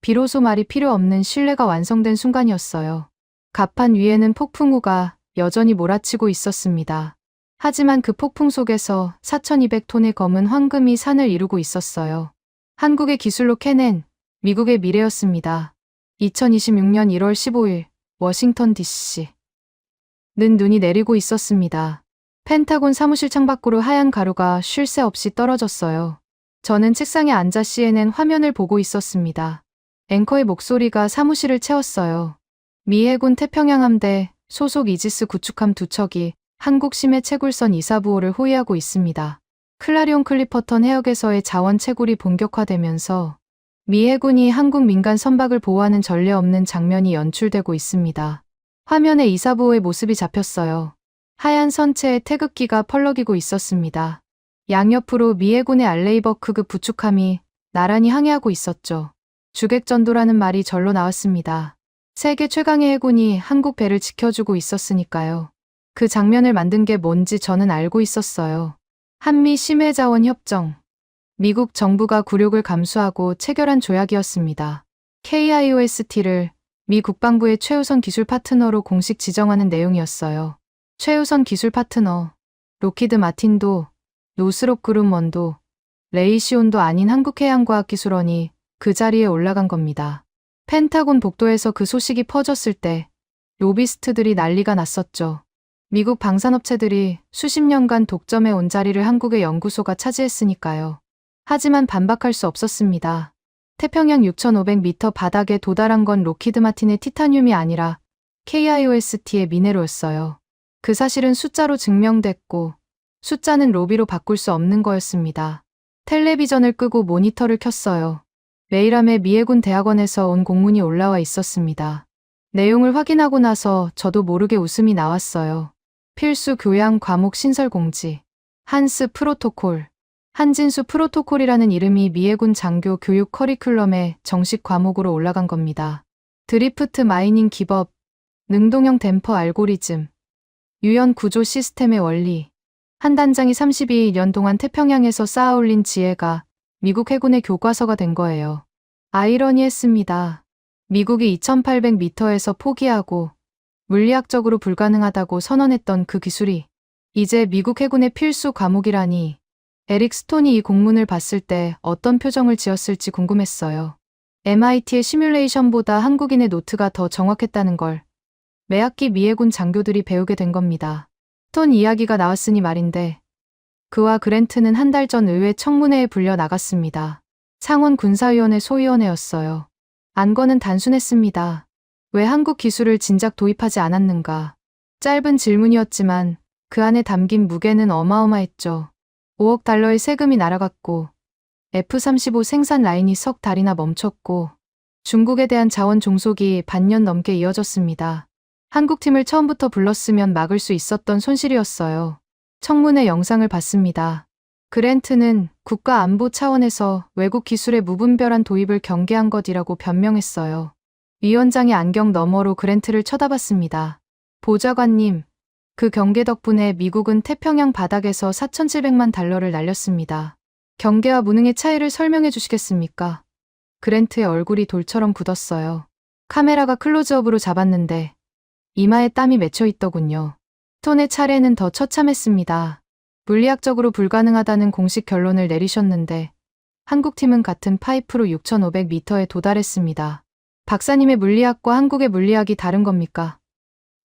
비로소 말이 필요 없는 신뢰가 완성된 순간이었어요. 갑판 위에는 폭풍우가 여전히 몰아치고 있었습니다. 하지만 그 폭풍 속에서 4,200톤의 검은 황금이 산을 이루고 있었어요. 한국의 기술로 캐낸 미국의 미래였습니다. 2026년 1월 15일 워싱턴 DC. 는 눈이 내리고 있었습니다. 펜타곤 사무실 창밖으로 하얀 가루가 쉴 새 없이 떨어졌어요. 저는 책상에 앉아 CNN 화면을 보고 있었습니다. 앵커의 목소리가 사무실을 채웠어요. 미 해군 태평양 함대 소속 이지스 구축함 두 척이 한국 심해 채굴선 이사부호를 호위하고 있습니다. 클라리온 클리퍼턴 해역에서의 자원 채굴이 본격화되면서 미 해군이 한국 민간 선박을 보호하는 전례 없는 장면이 연출되고 있습니다. 화면에 이사부호의 모습이 잡혔어요. 하얀 선체에 태극기가 펄럭이고 있었습니다. 양옆으로 미 해군의 알레이버크급 부축함이 나란히 항해하고 있었죠. 주객전도라는 말이 절로 나왔습니다. 세계 최강의 해군이 한국 배를 지켜주고 있었으니까요. 그 장면을 만든 게 뭔지 저는 알고 있었어요. 한미 심해자원 협정. 미국 정부가 굴욕을 감수하고 체결한 조약이었습니다. KIOST를 미 국방부의 최우선 기술 파트너로 공식 지정하는 내용이었어요. 최우선 기술 파트너, 로키드 마틴도, 노스롭 그룹원도, 레이시온도 아닌 한국해양과학기술원이 그 자리에 올라간 겁니다. 펜타곤 복도에서 그 소식이 퍼졌을 때 로비스트들이 난리가 났었죠. 미국 방산업체들이 수십 년간 독점해 온 자리를 한국의 연구소가 차지했으니까요. 하지만 반박할 수 없었습니다. 태평양 6,500m 바닥에 도달한 건 로키드 마틴의 티타늄이 아니라 KIOST의 미네로였어요. 그 사실은 숫자로 증명됐고 숫자는 로비로 바꿀 수 없는 거였습니다. 텔레비전을 끄고 모니터를 켰어요. 메일함에 미 해군 대학원에서 온 공문이 올라와 있었습니다. 내용을 확인하고 나서 저도 모르게 웃음이 나왔어요. 필수 교양 과목 신설 공지. 한스 프로토콜. 한진수 프로토콜이라는 이름이 미 해군 장교 교육 커리큘럼의 정식 과목으로 올라간 겁니다. 드리프트 마이닝 기법, 능동형 댐퍼 알고리즘, 유연 구조 시스템의 원리. 한 단장이 32년 동안 태평양에서 쌓아올린 지혜가 미국 해군의 교과서가 된 거예요. 아이러니했습니다. 미국이 2,800m에서 포기하고 물리학적으로 불가능하다고 선언했던 그 기술이 이제 미국 해군의 필수 과목이라니. 에릭 스톤이 이 공문을 봤을 때 어떤 표정을 지었을지 궁금했어요. MIT의 시뮬레이션보다 한국인의 노트가 더 정확했다는 걸 매학기 미 해군 장교들이 배우게 된 겁니다. 스톤 이야기가 나왔으니 말인데 그와 그랜트는 한 달 전 의회 청문회에 불려 나갔습니다. 상원 군사위원회 소위원회였어요. 안건은 단순했습니다. 왜 한국 기술을 진작 도입하지 않았는가. 짧은 질문이었지만 그 안에 담긴 무게는 어마어마했죠. 5억 달러의 세금이 날아갔고 F-35 생산 라인이 석 달이나 멈췄고 중국에 대한 자원 종속이 반년 넘게 이어졌습니다. 한국팀을 처음부터 불렀으면 막을 수 있었던 손실이었어요. 청문회 영상을 봤습니다. 그랜트는 국가 안보 차원에서 외국 기술의 무분별한 도입을 경계한 것이라고 변명했어요. 위원장의 안경 너머로 그랜트를 쳐다봤습니다. 보좌관님, 그 경계 덕분에 미국은 태평양 바닥에서 4,700만 달러를 날렸습니다. 경계와 무능의 차이를 설명해 주시겠습니까? 그랜트의 얼굴이 돌처럼 굳었어요. 카메라가 클로즈업으로 잡았는데 이마에 땀이 맺혀 있더군요. 톤의 차례는 더 처참했습니다. 물리학적으로 불가능하다는 공식 결론을 내리셨는데 한국팀은 같은 파이프로 6,500m에 도달했습니다. 박사님의 물리학과 한국의 물리학이 다른 겁니까?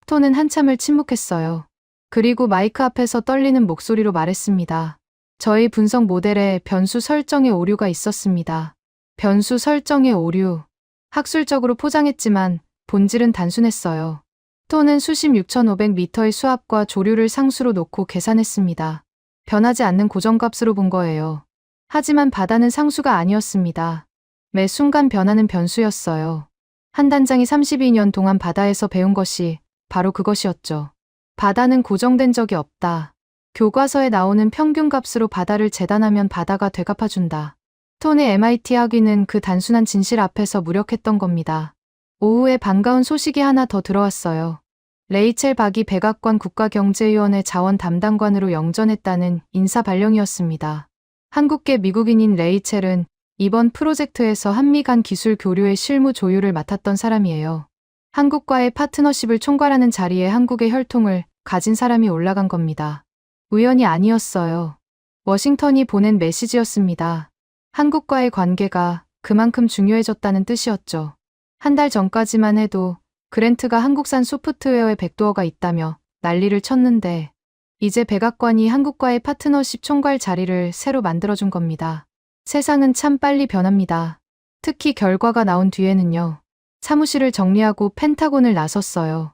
톤은 한참을 침묵했어요. 그리고 마이크 앞에서 떨리는 목소리로 말했습니다. 저희 분석 모델에 변수 설정에 오류가 있었습니다. 변수 설정의 오류. 학술적으로 포장했지만 본질은 단순했어요. 톤은 수심 6,500m의 수압과 조류를 상수로 놓고 계산했습니다. 변하지 않는 고정값으로 본 거예요. 하지만 바다는 상수가 아니었습니다. 매 순간 변하는 변수였어요. 한 단장이 32년 동안 바다에서 배운 것이 바로 그것이었죠. 바다는 고정된 적이 없다. 교과서에 나오는 평균값으로 바다를 재단하면 바다가 되갚아준다. 톤의 MIT 학위는 그 단순한 진실 앞에서 무력했던 겁니다. 오후에 반가운 소식이 하나 더 들어왔어요. 레이첼 박이 백악관 국가경제위원회 자원 담당관으로 영전했다는 인사 발령이었습니다. 한국계 미국인인 레이첼은 이번 프로젝트에서 한미 간 기술 교류의 실무 조율을 맡았던 사람이에요. 한국과의 파트너십을 총괄하는 자리에 한국의 혈통을 가진 사람이 올라간 겁니다. 우연이 아니었어요. 워싱턴이 보낸 메시지였습니다. 한국과의 관계가 그만큼 중요해졌다는 뜻이었죠. 한 달 전까지만 해도 그랜트가 한국산 소프트웨어에 백도어가 있다며 난리를 쳤는데 이제 백악관이 한국과의 파트너십 총괄 자리를 새로 만들어준 겁니다. 세상은 참 빨리 변합니다. 특히 결과가 나온 뒤에는요. 사무실을 정리하고 펜타곤을 나섰어요.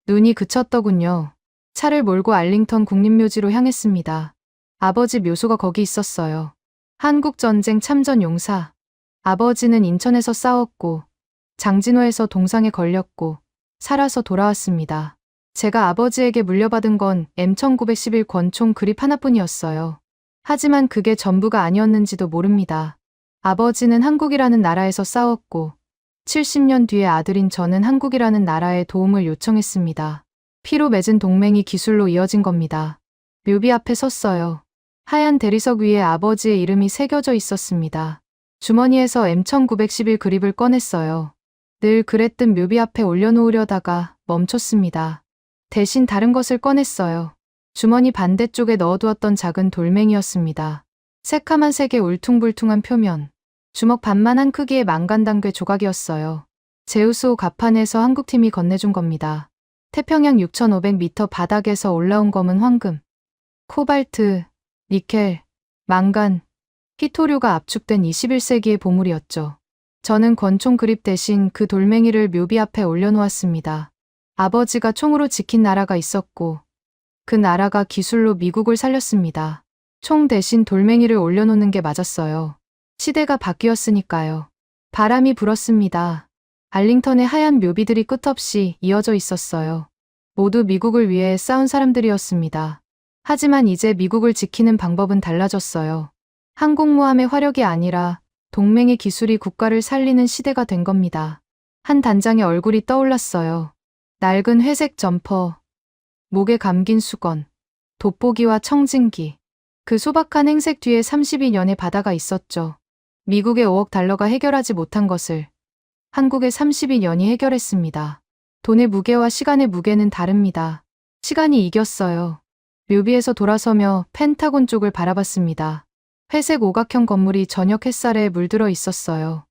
눈이 그쳤더군요. 차를 몰고 알링턴 국립묘지로 향했습니다. 아버지 묘소가 거기 있었어요. 한국전쟁 참전 용사. 아버지는 인천에서 싸웠고 장진호에서 동상에 걸렸고 살아서 돌아왔습니다. 제가 아버지에게 물려받은 건 M1911 권총 그립 하나뿐이었어요. 하지만 그게 전부가 아니었는지도 모릅니다. 아버지는 한국이라는 나라에서 싸웠고 70년 뒤에 아들인 저는 한국이라는 나라에 도움을 요청했습니다. 피로 맺은 동맹이 기술로 이어진 겁니다. 묘비 앞에 섰어요. 하얀 대리석 위에 아버지의 이름이 새겨져 있었습니다. 주머니에서 M1911 그립을 꺼냈어요. 늘 그랬듯 묘비 앞에 올려놓으려다가 멈췄습니다. 대신 다른 것을 꺼냈어요. 주머니 반대쪽에 넣어두었던 작은 돌멩이였습니다. 새카만 색의 울퉁불퉁한 표면. 주먹 반만한 크기의 망간당괴 조각이었어요. 제우스호 가판에서 한국팀이 건네준 겁니다. 태평양 6,500m 바닥에서 올라온 검은 황금, 코발트, 니켈, 망간, 희토류가 압축된 21세기의 보물이었죠. 저는 권총 그립 대신 그 돌멩이를 묘비 앞에 올려놓았습니다. 아버지가 총으로 지킨 나라가 있었고 그 나라가 기술로 미국을 살렸습니다. 총 대신 돌멩이를 올려놓는 게 맞았어요. 시대가 바뀌었으니까요. 바람이 불었습니다. 알링턴의 하얀 묘비들이 끝없이 이어져 있었어요. 모두 미국을 위해 싸운 사람들이었습니다. 하지만 이제 미국을 지키는 방법은 달라졌어요. 항공모함의 화력이 아니라 동맹의 기술이 국가를 살리는 시대가 된 겁니다. 한 단장의 얼굴이 떠올랐어요. 낡은 회색 점퍼, 목에 감긴 수건, 돋보기와 청진기. 그 소박한 행색 뒤에 32년의 바다가 있었죠. 미국의 5억 달러가 해결하지 못한 것을 한국의 32년이 해결했습니다. 돈의 무게와 시간의 무게는 다릅니다. 시간이 이겼어요. 묘비에서 돌아서며 펜타곤 쪽을 바라봤습니다. 회색 오각형 건물이 저녁 햇살에 물들어 있었어요.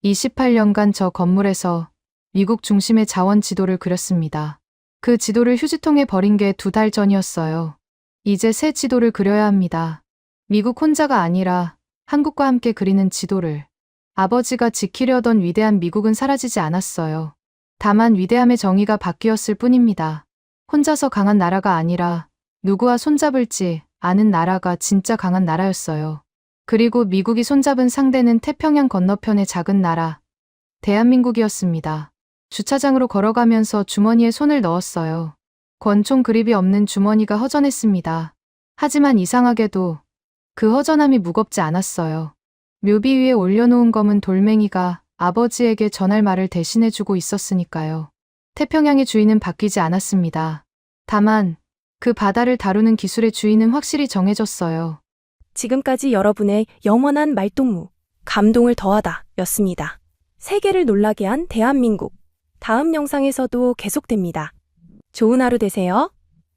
28년간 저 건물에서 미국 중심의 자원 지도를 그렸습니다. 그 지도를 휴지통에 버린 게 2달 전이었어요. 이제 새 지도를 그려야 합니다. 미국 혼자가 아니라 한국과 함께 그리는 지도를. 아버지가 지키려던 위대한 미국은 사라지지 않았어요. 다만 위대함의 정의가 바뀌었을 뿐입니다. 혼자서 강한 나라가 아니라 누구와 손잡을지 아는 나라가 진짜 강한 나라였어요. 그리고 미국이 손잡은 상대는 태평양 건너편의 작은 나라, 대한민국이었습니다. 주차장으로 걸어가면서 주머니에 손을 넣었어요. 권총 그립이 없는 주머니가 허전했습니다. 하지만 이상하게도 그 허전함이 무겁지 않았어요. 묘비 위에 올려놓은 검은 돌멩이가 아버지에게 전할 말을 대신해주고 있었으니까요. 태평양의 주인은 바뀌지 않았습니다. 다만 그 바다를 다루는 기술의 주인은 확실히 정해졌어요. 지금까지 여러분의 영원한 말동무, 감동을 더하다 였습니다. 세계를 놀라게 한 대한민국. 다음 영상에서도 계속됩니다. 좋은 하루 되세요.